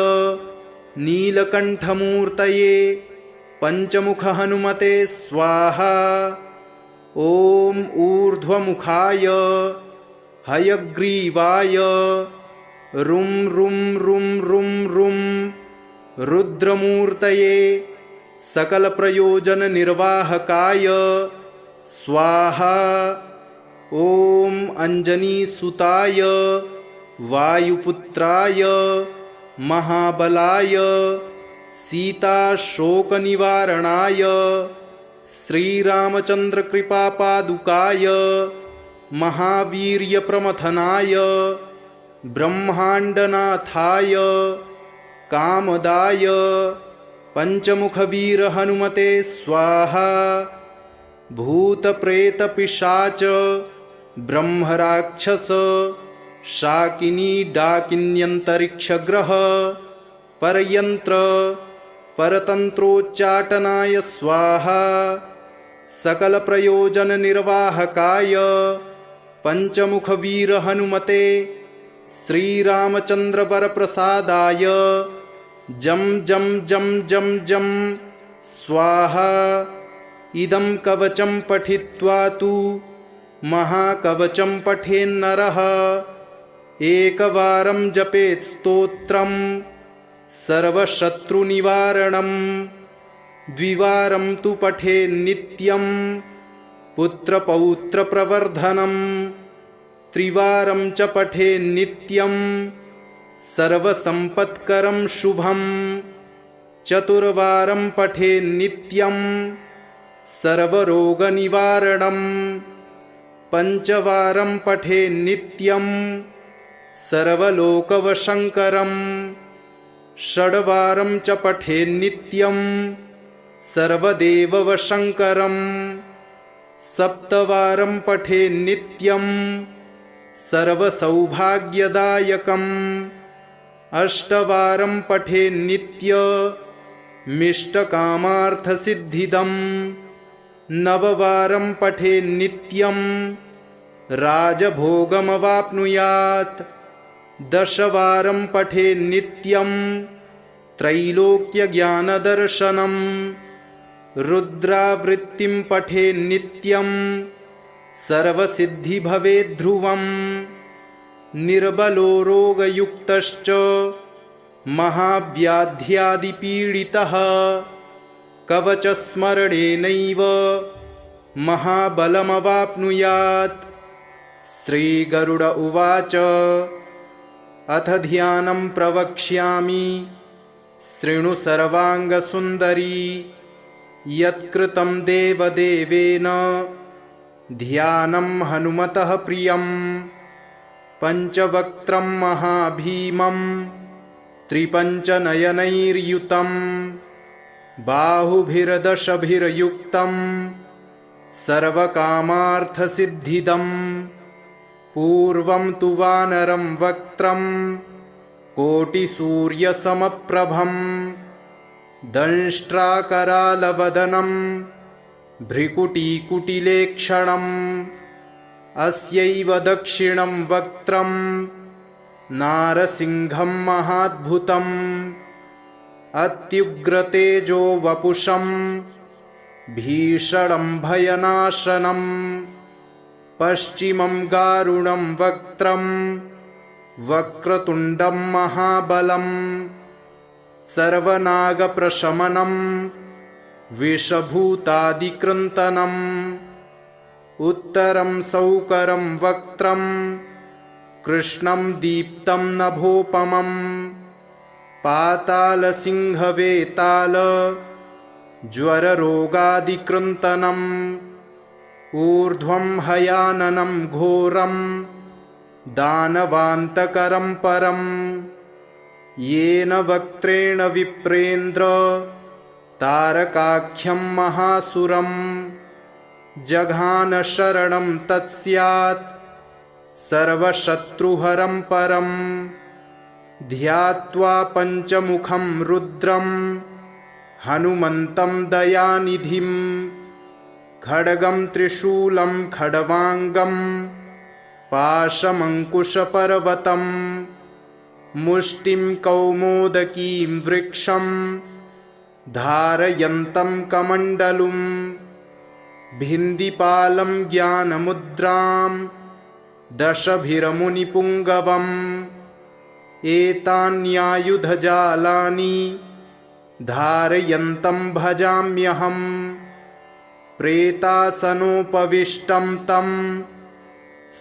नीलकण्ठमूर्तये पञ्चमुख हनुमते स्वाहा। ॐ ऊर्ध्वमुखाय हयग्रीवाय रुं रुं रुं रुं रुं रुद्रमूर्तये सकलप्रयोजननिर्वाहकाय स्वाहा। ॐ अञ्जनीसुताय वायुपुत्राय महाबलाय सीताशोकनिवारणाय श्रीरामचन्द्रकृपापादुकाय महावीर्यप्रमथनाय ब्रह्माण्डनाथाय कामदाय पञ्चमुखवीरहनुमते स्वाहा। भूतप्रेतपिशाच ब्रह्मराक्षस शाकिनी डाकिन्यन्तरिक्षग्रह परयन्त्र परतन्त्रोच्चाटनाय स्वाहा। सकलप्रयोजननिर्वाहकाय पञ्चमुखवीरहनुमते श्रीरामचन्द्रवरप्रसादाय जं जं जं जं जं स्वाहा। इदं कवचं पठित्वा तु महाकवचं पठेन्नरः एकवारं जपेत् स्तोत्रं सर्वशत्रुनिवारणं द्विवारं तु पठेन्नित्यं पुत्रपौत्रप्रवर्धनं त्रिवारं च पठेन्नित्यं सर्वसम्पत्करं शुभं चतुर्वारं पठेन्नित्यं सर्वरोगनिवारणं पञ्चवारं पठेन्नित्यं सर्वलोकवशङ्करं षड्वारं च पठेन्नित्यं सर्वदेववशङ्करं सप्तवारं पठेन्नित्यं सर्वसौभाग्यदायकम् अष्टवारं पठेन्नित्यमिष्टकामार्थसिद्धिदम् नववारं पठेन्नित्यं राजभोगमवाप्नुयात् दशवारं पठेन्नित्यं त्रैलोक्यज्ञानदर्शनं रुद्रावृत्तिं पठेन्नित्यं सर्वसिद्धिभवेद्ध्रुवं निर्बलो रोगयुक्तश्च महाव्याध्यादिपीडितः कवचस्मरणेनैव महाबलमवाप्नुयात्। श्रीगरुड उवाच अथ ध्यानं प्रवक्ष्यामि शृणु सर्वाङ्गसुन्दरी यत्कृतं देवदेवेन ध्यानं हनुमतः प्रियं पञ्चवक्त्रं महाभीमं त्रिपञ्चनयनैर्युतं बाहुभिर्दशभिर्युक्तं सर्वकामार्थसिद्धिदं पूर्वं तु वानरं वक्त्रं कोटिसूर्यसमप्रभं दंष्ट्राकरालवदनं भ्रिकुटीकुटिलेक्षणम् अस्यैव दक्षिणं वक्त्रं नारसिंहं महाद्भुतम् अत्युग्रतेजो वपुषं भीषणं भयनाशनं पश्चिमं गारुणं वक्त्रं वक्रतुण्डं महाबलं सर्वनागप्रशमनं विषभूतादिकृन्तनम् उत्तरं सौकरं वक्त्रं कृष्णं दीप्तं नभोपमं पातालसिंहवेताल ज्वररोगादिकृन्तनम् ऊर्ध्वं हयाननं घोरं दानवान्तकरं परं येन वक्त्रेण विप्रेन्द्र तारकाख्यं महासुरं जघान शरणं तत्स्यात् सर्वशत्रुहरं परं ध्यात्वा पञ्चमुखं रुद्रं हनुमन्तं दयानिधिं खड्गं त्रिशूलं खड्वाङ्गं पाशमङ्कुशपर्वतं मुष्टिं कौमोदकीं वृक्षं धारयन्तं कमण्डलुं भिन्दिपालं ज्ञानमुद्रां दशभिरमुनिपुङ्गवम् एतान्यायुधजालानि धारयन्तं भजाम्यहं प्रेतासनोपविष्टं तं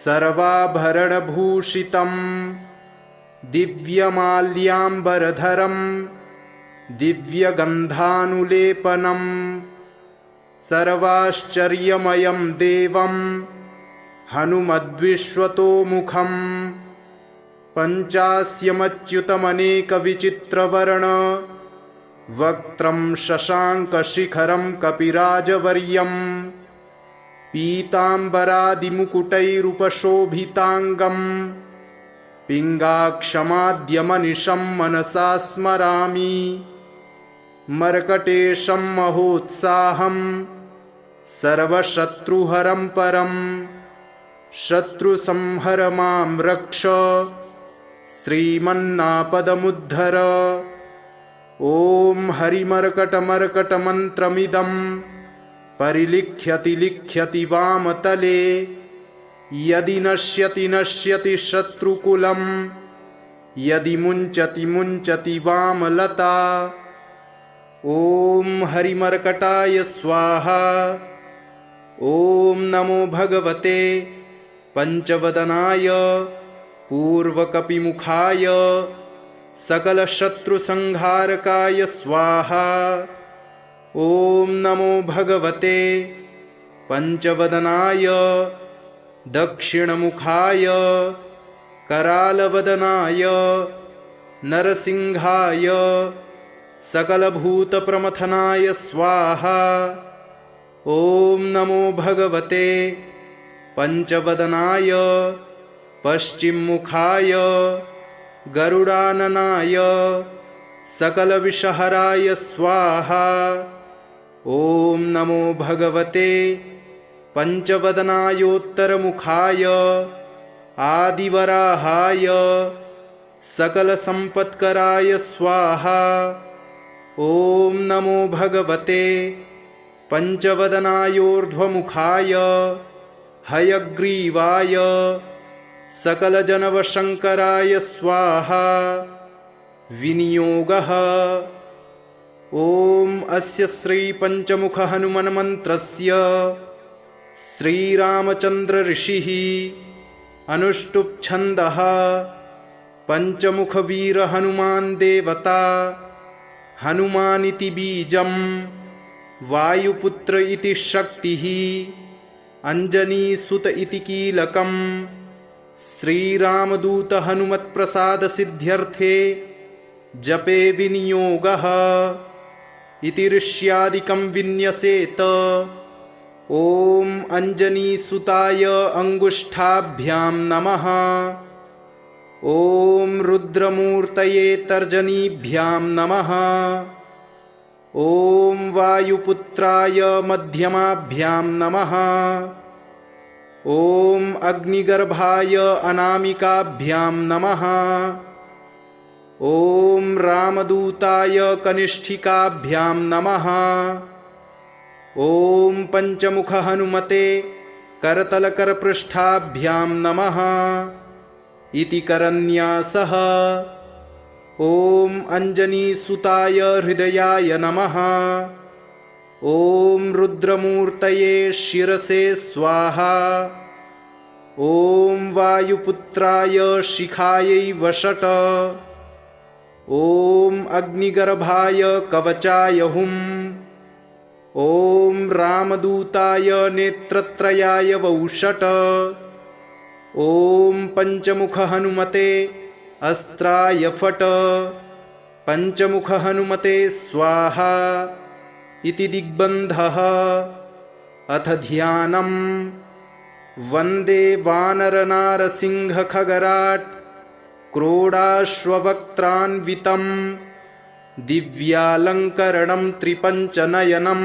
सर्वाभरणभूषितं दिव्यमाल्याम्बरधरं दिव्यगन्धानुलेपनं सर्वाश्चर्यमयं देवं हनुमद्विश्वतोमुखं पञ्चास्यमच्युतमनेकविचित्रवर्ण वक्त्रं शशाङ्कशिखरं कपिराजवर्यं पीताम्बरादिमुकुटैरुपशोभिताङ्गं पिङ्गाक्षमाद्यमनिशं मनसा स्मरामि मर्कटेशं महोत्साहं सर्वशत्रुहरं परं शत्रुसंहर मां रक्ष श्रीमन्नापदमुद्धर। ॐ हरिमर्कटमर्कटमन्त्रमिदं परिलिख्यति लिख्यति वामतले यदि नश्यति नश्यति शत्रुकुलं यदि मुञ्चति मुञ्चति वामलता। ॐ हरिमर्कटाय स्वाहा। ॐ नमो भगवते पंचवदनाय पूर्वकपिमुखाय सकलशत्रुसंहारकाय स्वाहा। ॐ नमो भगवते पंचवदनाय दक्षिणमुखाय करालवदनाय नरसिंहाय सकलभूतप्रमथनाय स्वाहा। ॐ नमो भगवते पंचवदनाय पश्चिममुखाय गरुडाननाय सकलविषहराय स्वाहा। ॐ नमो भगवते पंचवदनायोत्तरमुखाय आदिवराहाय सकलसम्पत्कराय स्वाहा। ॐ नमो भगवते पंचवदनायोर्ध्वमुखाय हयग्रीवाय सकलजनवशङ्कराय स्वाहा। विनियोगः। ॐ अस्य श्रीपञ्चमुखहनुमन्मन्त्रस्य श्रीरामचन्द्रऋषिः अनुष्टुप्छन्दः पञ्चमुखवीरहनुमान् देवता हनुमानिति बीजं वायुपुत्र इति शक्तिः अंजनीसुत इति कीलकम् श्रीरामदूत हनुमत्प्रसादसिद्ध्यर्थे जपे विनियोगः इति ऋष्यादिकं विन्यसेत। ॐ अंजनीसुताय अंगुष्ठाभ्यां नमः। ॐ रुद्रमूर्तये तर्जनीभ्यां नमः। ॐ वायुपुत्राय मध्यमाभ्यां नमः। ॐ अग्निगर्भाय अनामिकाभ्यां नमः। ॐ रामदूताय कनिष्ठिकाभ्यां नमः। ॐ पंचमुखहनुमते करतलकरपृष्ठाभ्यां नमः इति करन्यासः। ॐ अंजनीसुताय हृदयाय नमः। ॐ रुद्रमूर्तये शिरसे स्वाहा। ॐ वायुपुत्राय शिखायै वषट। ॐ अग्निगर्भाय कवचाय हुम्। ॐ रामदूताय नेत्रत्रयाय वौषट। ॐ पंचमुखहनुमते अस्त्राय फट। पंचमुखहनुमते स्वाहा इति दिग्बन्धः। अथ ध्यानम्। वन्दे वानरनारसिंहखगराट् क्रोडाश्ववक्त्रान्वितं दिव्यालङ्करणं त्रिपञ्चनयनं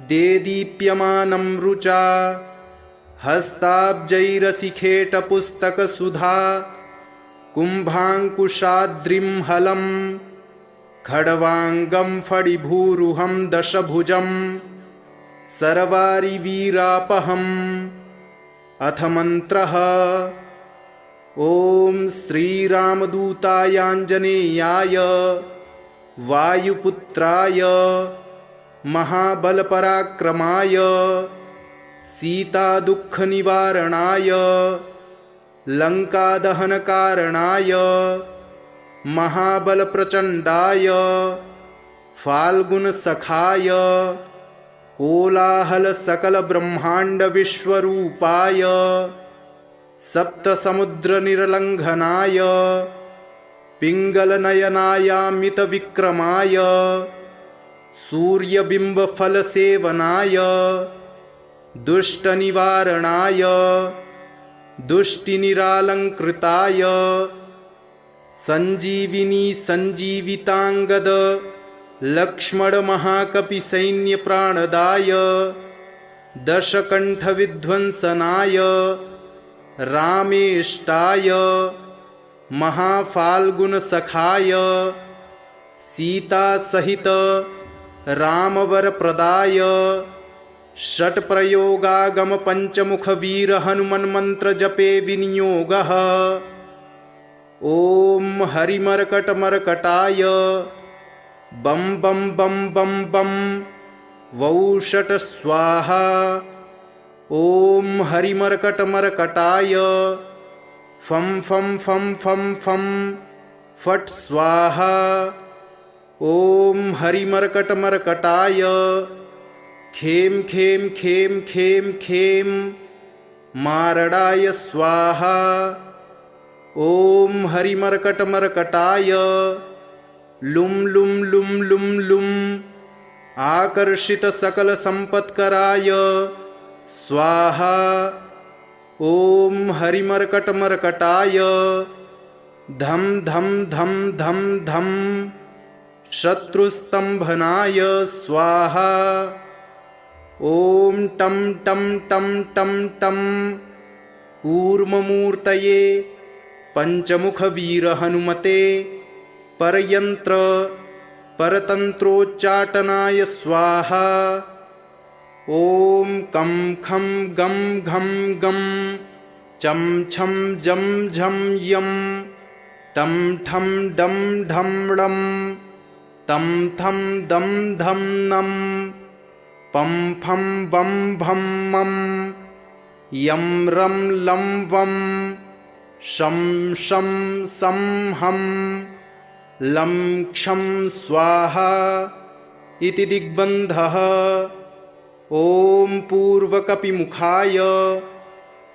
देदीप्यमानं रुचा हस्ताब्जैरसिखेटपुस्तकसुधा कुम्भाङ्कुशाद्रिं हलं खड्वाङ्गं फणिभूरुहं दशभुजं सर्वारिवीरापहम्। अथ मन्त्रः। ॐ श्रीरामदूतायाञ्जनेयाय वायुपुत्राय महाबलपराक्रमाय सीतादुःखनिवारणाय लङ्कादहनकारणाय महाबलप्रचण्डाय फाल्गुनसखाय कोलाहलसकलब्रह्माण्डविश्वरूपाय सप्तसमुद्रनिर्लङ्घनाय पिङ्गलनयनायामितविक्रमाय सूर्यबिम्बफलसेवनाय दुष्टनिवारणाय दुष्टिनिरालङ्कृताय सञ्जीविनी सञ्जीविताङ्गद लक्ष्मणमहाकपिसैन्यप्राणदाय दशकण्ठविध्वंसनाय रामेष्टाय महाफाल्गुनसखाय सीतासहित रामवरप्रदाय षट्प्रयोगागमपञ्चमुखवीरहनुमन्मन्त्रजपे विनियोगः। ॐ हरिमर्कटमर्कटाय बं बं बं बं बं वौषट स्वाहा। ॐ हरिमर्कटमर्कटाय फं फं फं फं फं फट् स्वाहा। ॐ हरिमर्कटमर्कटाय खें खें खें खें खें मारणाय स्वाहा। ॐ हरिमर्कटमर्कटाय लुं लुं लुं लुं लुं आकर्षितसकलसम्पत्कराय स्वाहा। ॐ हरिमर्कटमर्कटाय धं धं धं धं धं शत्रुस्तम्भनाय स्वाहा। ॐ टं टं टं टं टं कूर्ममूर्तये पञ्चमुखवीरहनुमते परयन्त्र परतन्त्रोच्चाटनाय स्वाहा। ॐ कं खं गं घं गं चं छं जं झं यं टं ठं डं ढं ळं तं थं दं धं नं पं फं बं भं मं यं रं लं वं शं शं सं हं लं क्षं स्वाहा इति दिग्बन्धः। ॐ पूर्वकपिमुखाय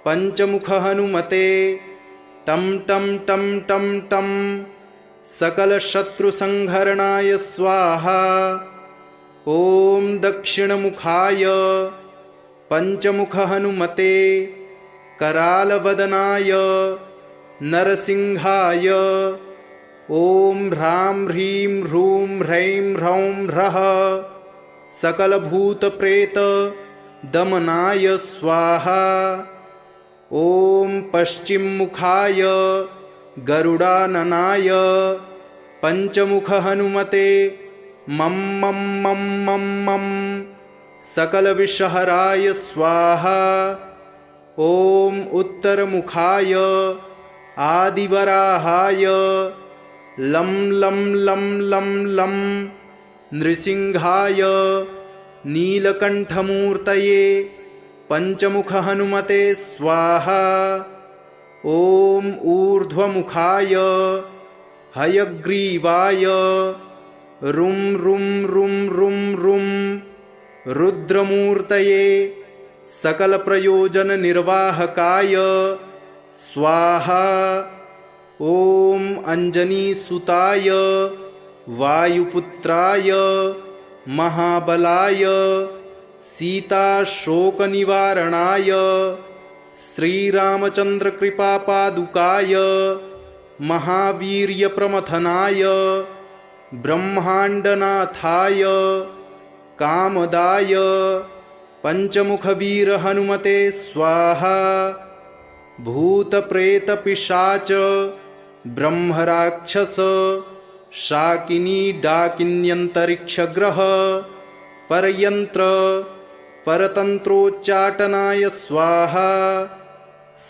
पञ्चमुखहनुमते टं टं टं टं टं सकलशत्रुसंहरणाय स्वाहा। ॐ दक्षिणमुखाय पञ्चमुखहनुमते करालवदनाय नरसिंहाय ॐ ह्रां ह्रीं ह्रूं ह्रैं ह्रौं ह्रः सकलभूतप्रेतदमनाय स्वाहा। ॐ पश्चिममुखाय गरुडाननाय पञ्चमुखहनुमते मं मं मं मं मं सकलविषहराय स्वाहा। ॐ उत्तरमुखाय आदिवराहाय लं लं लं लं लं नृसिंहाय नीलकण्ठमूर्तये पञ्चमुखहनुमते स्वाहा। ॐ ऊर्ध्वमुखाय हयग्रीवाय रुं रुं रुं रुं रुं रुद्रमूर्तये सकलप्रयोजननिर्वाहकाय स्वाहा। ॐ अञ्जनीसुताय वायुपुत्राय महाबलाय सीताशोकनिवारणाय श्रीरामचन्द्रकृपापादुकाय महावीर्यप्रमथनाय ब्रह्माण्डनाथाय कामदाय पंचमुखवीर हनुमते स्वाहा। भूतप्रेतपिशाच ब्रह्मराक्षस शाकिनी डाकिन्यन्तरिक्षग्रह परयंत्र परतंत्रोच्चाटनाय स्वाहा।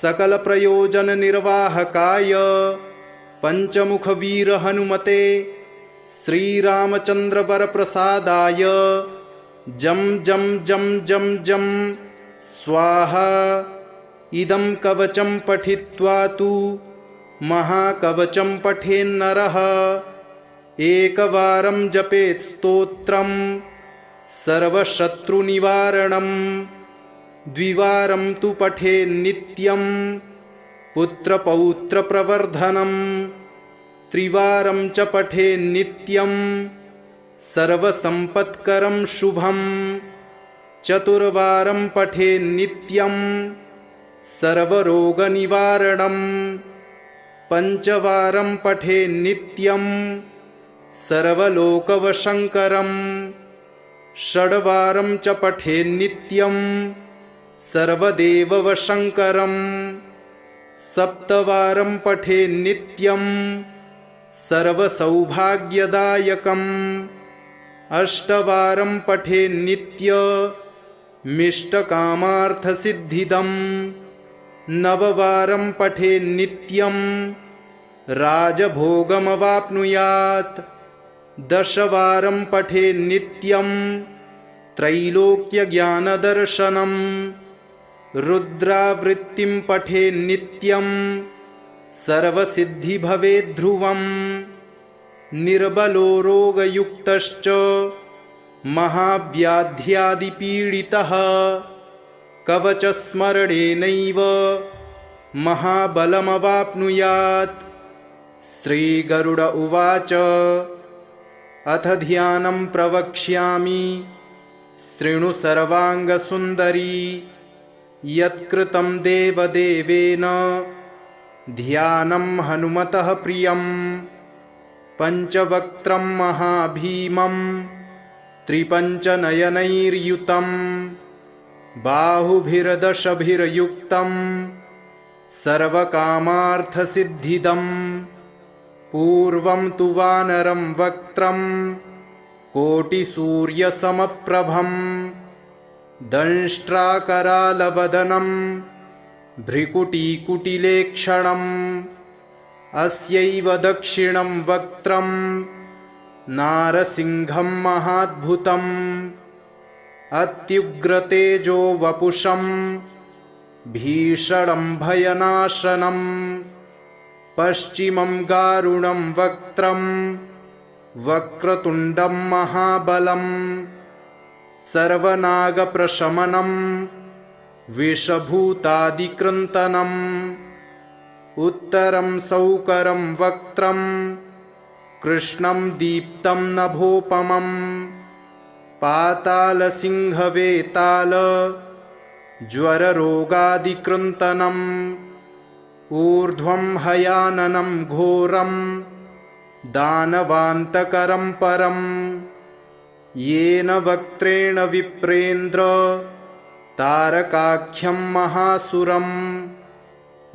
सकल प्रयोजन निर्वाहकाय पंचमुखवीर हनुमते श्रीरामचंद्र वरप्रसादाय जम जम जम जम जम स्वाहा। इदं कवचं पठित्वा तु महाकवचं पठेन्नरः। एकवारं जपेत् स्तोत्रं सर्वशत्रुनिवारणं। द्विवारं तु पठेन्नित्यं पुत्रपौत्रप्रवर्धनं। त्रिवारं च पठेन्नित्यं सर्वसम्पत्करं शुभं। चतुर्वारं पठेन्नित्यं सर्वरोगनिवारणं। पंचवारं पठेन्नित्यं सर्वलोकवशङ्करं। षड्वारं च पठेन्नित्यं सर्वदेववशङ्करं। सप्तवारं पठेन्नित्यं सर्वसौभाग्यदायकम्। अष्टवारं पठेन्नित्यमिष्टकामार्थसिद्धिदम्। नववारं पठेन्नित्यं राजभोगमवाप्नुयात्। दशवारं पठेन्नित्यं त्रैलोक्यज्ञानदर्शनम्। रुद्रावृत्तिं पठेन्नित्यं सर्वसिद्धि भवेद्ध्रुवम्। निर्बलो रोगयुक्तश्च महाव्याध्यादिपीडितः कवचस्मरणेनैव महाबलमवाप्नुयात्। श्रीगरुड उवाच अथ ध्यानं प्रवक्ष्यामि शृणु सर्वाङ्गसुन्दरी। यत्कृतं देवदेवेन ध्यानं हनुमतः प्रियं। पञ्चवक्त्रं महाभीमं त्रिपञ्चनयनैर्युतं। बाहुभिर्दशभिर्युक्तं सर्वकामार्थसिद्धिदम्। पूर्वं तु वानरं वक्त्रं कोटिसूर्यसमप्रभं। दंष्ट्राकरालवदनं भ्रिकुटीकुटिलेक्षणम्। अस्यैव दक्षिणं वक्त्रं नारसिंहं महाद्भुतम्। अत्युग्रतेजो वपुषं भीषणं भयनाशनम्। पश्चिमं गारुणं वक्त्रं वक्रतुण्डं महाबलम्। सर्वनागप्रशमनं विषभूतादिकृन्तनम्। उत्तरं सौकरं वक्त्रं कृष्णं दीप्तं नभोपमम्। पातालसिंहवेताल ज्वररोगादिकृन्तनम्। ऊर्ध्वं हयाननं घोरं दानवान्तकरं परम्। येन वक्त्रेण विप्रेन्द्र तारकाख्यं महासुरम्।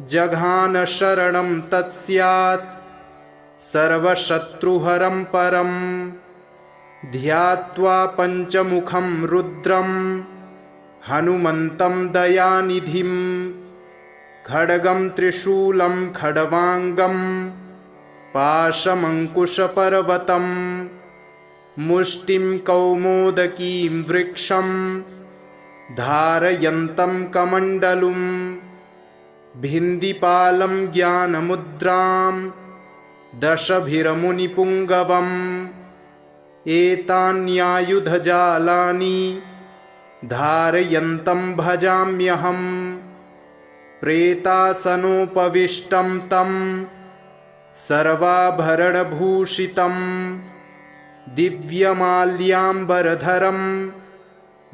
जघान शरणं तत्स्यात् सर्वशत्रुहरं परम्। ध्यात्वा पञ्चमुखं रुद्रं हनुमन्तं दयानिधिं। खड्गं त्रिशूलं खड्वाङ्गं पाशमङ्कुशपर्वतं। मुष्टिं कौमोदकीं वृक्षं धारयन्तं कमण्डलुम्। भिन्दिपालं ज्ञानमुद्रां दशभिर्मुनिपुङ्गवम्। एतान्यायुधजालानि धारयन्तं भजाम्यहम्। प्रेतासनोपविष्टं तं सर्वाभरणभूषितं। दिव्यमाल्याम्बरधरं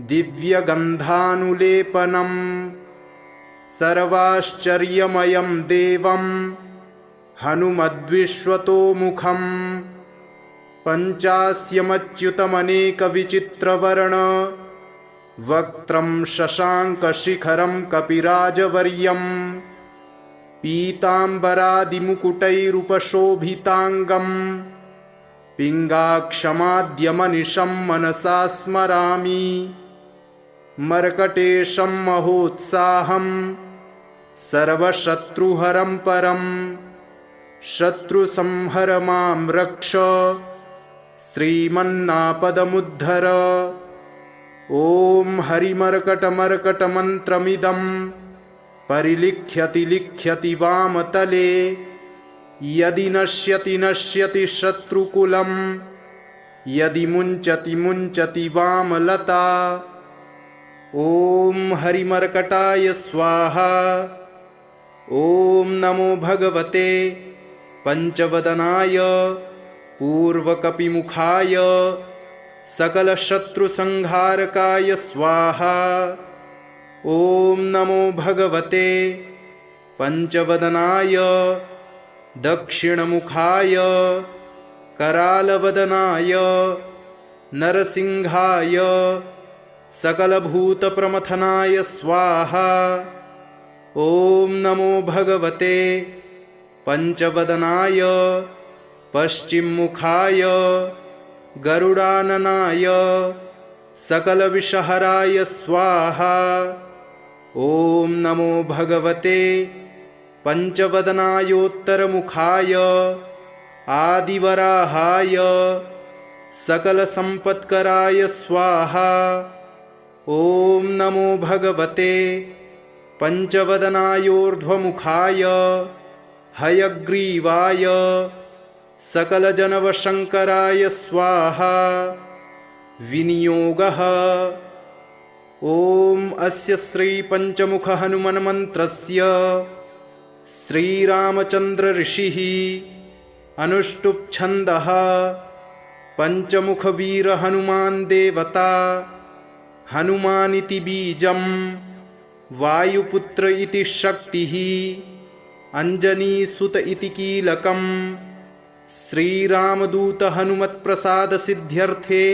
दिव्यगन्धानुलेपनं। सर्वाश्चर्यमयं देवं हनुमद्विश्वतोमुखम्। पञ्चास्यमच्युतमनेकविचित्रवर्ण वक्त्रं शशाङ्कशिखरं कपिराजवर्यं पीताम्बरादिमुकुटैरुपशोभिताङ्गं पिङ्गाक्षमाद्यमनिशं मनसा स्मरामि। मर्कटेशं महोत्साहं सर्वशत्रुहरं परं शत्रुसंहर मां रक्ष श्रीमन्नापदमुद्धर। ॐ हरिमर्कटमर्कटमन्त्रमिदं परिलिख्यति लिख्यति वामतले यदि नश्यति नश्यति शत्रुकुलं यदि मुञ्चति मुञ्चति वामलता। ॐ हरिमर्कटाय स्वाहा। ॐ नमो भगवते पंचवदनाय पूर्वकपिमुखाय सकलशत्रुसंहारकाय स्वाहा। ॐ नमो भगवते पंचवदनाय दक्षिणमुखाय करालवदनाय नरसिंहाय सकलभूतप्रमथनाय स्वाहा। ॐ नमो भगवते पंचवदनाय पश्चिममुखाय गरुडाननाय सकलविषहराय स्वाहा। ॐ नमो भगवते पंचवदनायोत्तरमुखाय आदिवराहाय सकलसम्पत्कराय स्वाहा। ॐ नमो भगवते पंचवदनायोर्ध्वमुखाय हयग्रीवाय सकलजनवशङ्कराय स्वाहा। विनियोगः। ॐ अस्य श्रीपञ्चमुखहनुमन्मन्त्रस्य श्रीरामचन्द्र ऋषिः अनुष्टुप् छन्दः पञ्चमुखवीरहनुमान् देवता हनुमानिति बीजं वायुपुत्र इति शक्तिः अंजनीसुत इति कीलकं श्रीरामदूत हनुमत्प्रसादसिद्ध्यर्थे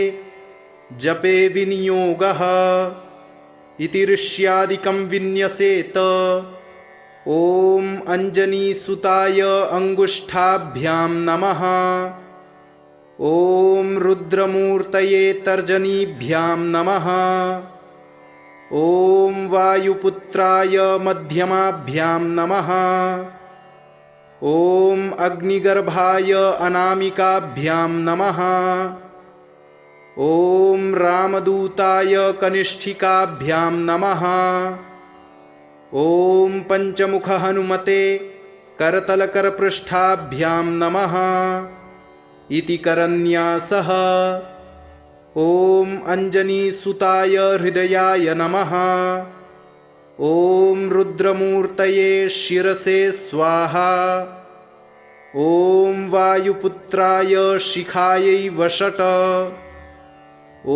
जपे विनियोगः इति ऋष्यादिकं विन्यसेत। ॐ अंजनीसुताय अंगुष्ठाभ्यां नमः। ॐ रुद्रमूर्तये तर्जनीभ्यां नमः। ॐ वायुपुत्राय मध्यमाभ्यां नमः। ॐ अग्निगर्भाय अनामिकाभ्यां नमः। ॐ रामदूताय कनिष्ठिकाभ्यां नमः। ॐ पंचमुखहनुमते करतलकरपृष्ठाभ्यां नमः इति करन्यासः। ॐ अंजनीसुताय हृदयाय नमः। ॐ रुद्रमूर्तये शिरसे स्वाहा। ॐ वायुपुत्राय शिखायै वषट।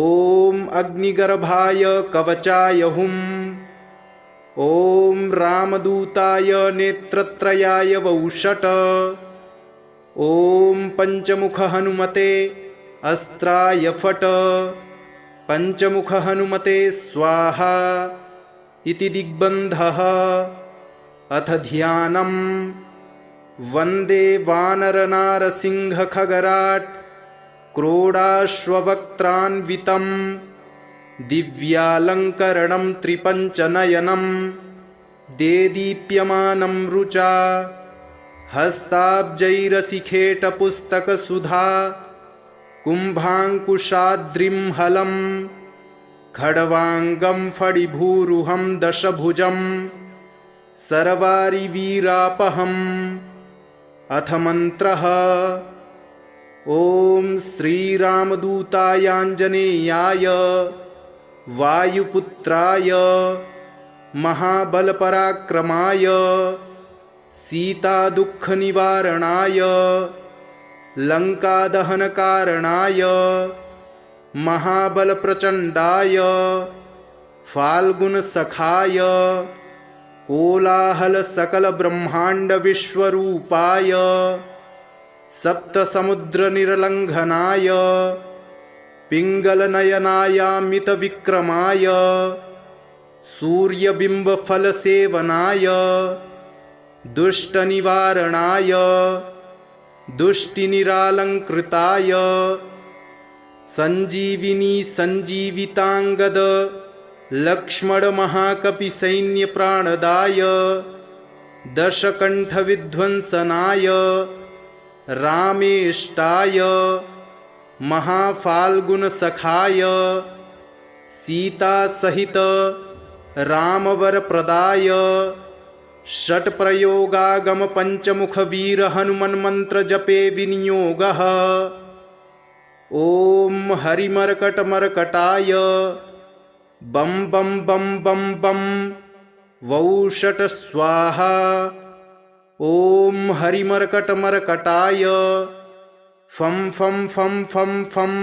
ॐ अग्निगर्भाय कवचाय हुम्। ॐ रामदूताय नेत्रत्रयाय वौषट। ॐ पंचमुखहनुमते अस्त्राय फट। पंचमुखहनुमते स्वाहा इति दिग्बन्धः। अथ ध्यानम्। वन्दे वानरनारसिंहखगराट् क्रोडाश्ववक्त्रान्वितं दिव्यालङ्करणं त्रिपञ्चनयनं देदीप्यमानं रुचा हस्ताब्जैरसिखेटपुस्तकसुधा कुम्भाङ्कुशाद्रिं हलं खड्वाङ्गं फणिभूरुहं दशभुजं सर्वारिवीरापहम्। अथ मन्त्रः। ॐ श्रीरामदूतायाञ्जनेयाय वायुपुत्राय महाबलपराक्रमाय सीतादुःखनिवारणाय लङ्कादहनकारणाय महाबलप्रचण्डाय फाल्गुनसखाय कोलाहलसकलब्रह्माण्डविश्वरूपाय सप्तसमुद्रनिर्लङ्घनाय पिङ्गलनयनायामितविक्रमाय सूर्यबिम्बफलसेवनाय दुष्टनिवारणाय दुष्टिनिरालङ्कृताय सञ्जीविनी सञ्जीविताङ्गद लक्ष्मणमहाकपिसैन्यप्राणदाय दशकण्ठविध्वंसनाय रामेष्टाय महाफाल्गुनसखाय सीतासहित रामवरप्रदाय षट्प्रयोगागमपञ्चमुखवीरहनुमन्मन्त्रजपे विनियोगः। ॐ हरिमर्कटमर्कटाय बं बं बं बं बं वौषट स्वाहा। ॐ हरिमर्कटमर्कटाय फं फं फं फं फं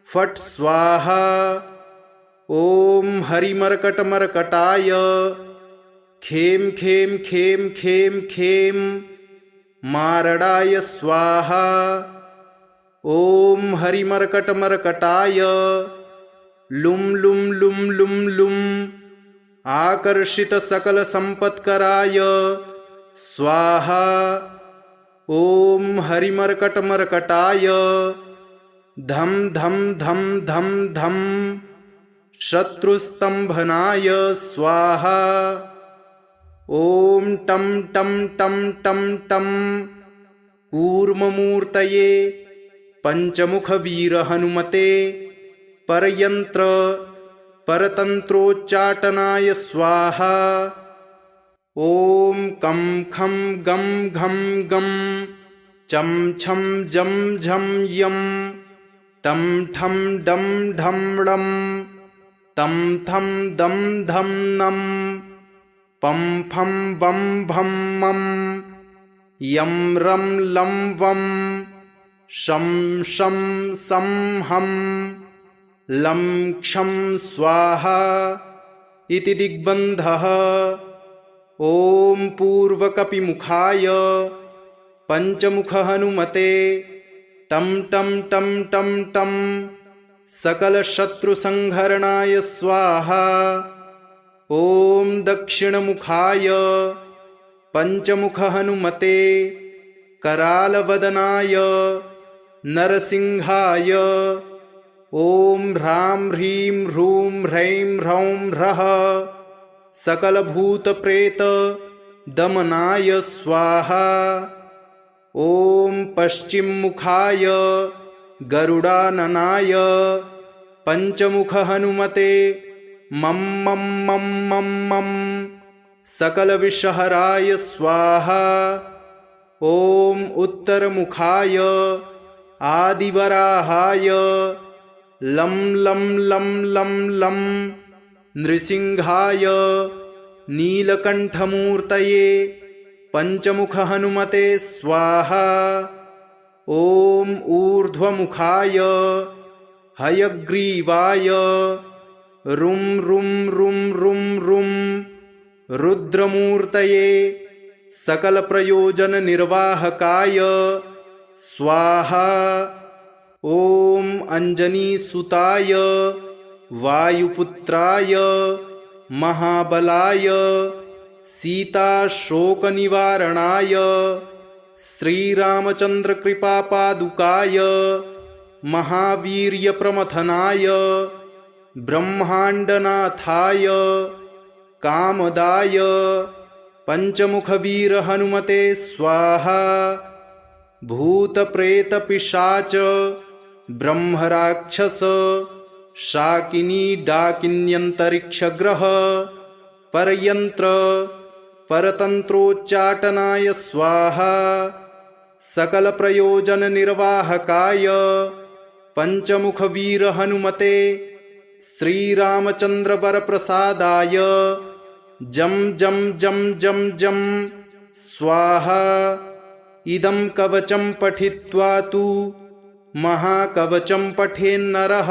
फट् स्वाहा। ॐ हरिमर्कटमर्कटाय खें खें खें खें खें मारडाय स्वाहा। ॐ हरिमर्कटमर्कटाय लुं लुं लुं लुं लुं आकर्षितसकलसम्पत्कराय स्वाहा। ॐ हरिमर्कटमर्कटाय धं धं धं धं धं शत्रुस्तम्भनाय स्वाहा। ॐ टं टं टं टं टं कूर्ममूर्तये पञ्चमुखवीरहनुमते परयन्त्र परतन्त्रोच्चाटनाय स्वाहा। ॐ कं खं गं घं गं चं छं जं झं यं टं ठं डं ढं ळं तं थं दं धं नं पं फं बं भं मं यं रं लं वं शं शं सं हं लं क्षं स्वाहा इति दिग्बन्धः। ॐ पूर्वकपिमुखाय पञ्चमुखहनुमते टं टं टं टं टं सकलशत्रुसंहरणाय स्वाहा। ॐ दक्षिणमुखाय पञ्चमुखहनुमते करालवदनाय नरसिंहाय ॐ ह्रां ह्रीं ह्रूं ह्रैं ह्रौं ह्रः सकलभूतप्रेतदमनाय स्वाहा। ॐ पश्चिममुखाय गरुडाननाय पञ्चमुखहनुमते मं मं मं मं मं सकलविषहराय स्वाहा। ॐ उत्तरमुखाय आदिवराहाय लं लं लं लं लं नृसिंहाय नीलकण्ठमूर्तये पञ्चमुखहनुमते स्वाहा। ॐ ऊर्ध्वमुखाय हयग्रीवाय रुं रुं रुं रुं रुं रुद्रमूर्तये सकलप्रयोजननिर्वाहकाय स्वाहा। ॐ अञ्जनीसुताय वायुपुत्राय महाबलाय सीताशोकनिवारणाय श्रीरामचन्द्रकृपापादुकाय महावीर्यप्रमथनाय ब्रह्माण्डनाथाय कामदाय पञ्चमुखवीरहनुमते स्वाहा। भूतप्रेतपिशाच ब्रह्मराक्षस शाकिनी डाकिन्यन्तरिक्षग्रह परयन्त्र परतन्त्रोच्चाटनाय स्वाहा। सकलप्रयोजननिर्वाहकाय पञ्चमुखवीरहनुमते श्रीरामचन्द्रवरप्रसादाय जं जं जं जं जं स्वाहा। इदं कवचं पठित्वा तु महाकवचं पठेन्नरः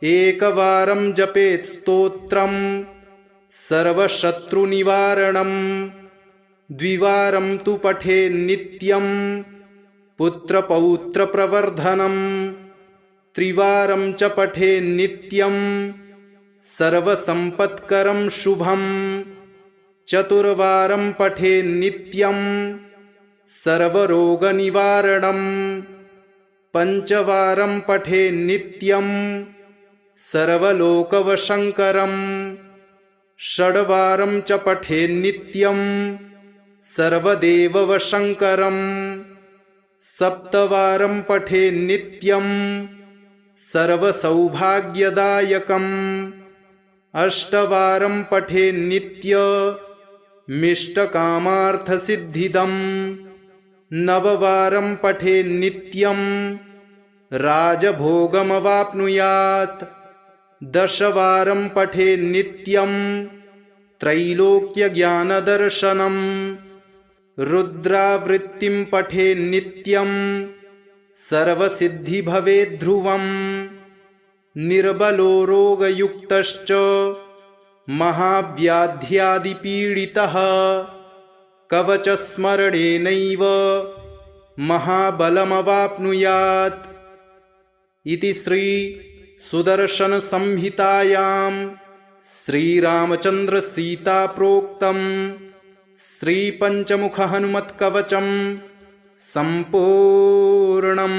एकवारं जपेत् स्तोत्रं सर्वशत्रुनिवारणं द्विवारं तु पठेन्नित्यं पुत्रपौत्रप्रवर्धनं त्रिवारं च पठे नित्यं सर्वसम्पत्करं शुभं चतुर्वारं पठे नित्यं सर्वरोगनिवारणं पञ्चवारं पठे नित्यं सर्वलोकवशङ्करं षड्वारं च पठे नित्यं सर्वदेववशङ्करं सप्तवारं पठे नित्यं सर्वसौभाग्यदायकम् अष्टवारं पठे नित्यमिष्टकामार्थसिद्धिदम् नववारं पठे नित्यं राजभोगमवाप्नुयात् दशवारं पठे नित्यं त्रैलोक्यज्ञानदर्शनम् रुद्रावृत्तिं पठे नित्यं सर्वसिद्धि भवेद्ध्रुवम् निर्बलो रोगयुक्तश्च महाव्याध्यादिपीडितः कवचस्मरणेनैव महाबलमवाप्नुयात् इति श्री सुदर्शनसंहितायां श्रीरामचन्द्रसीताप्रोक्तं श्रीपञ्चमुखहनुमत्कवचं सम्पूर्णम्।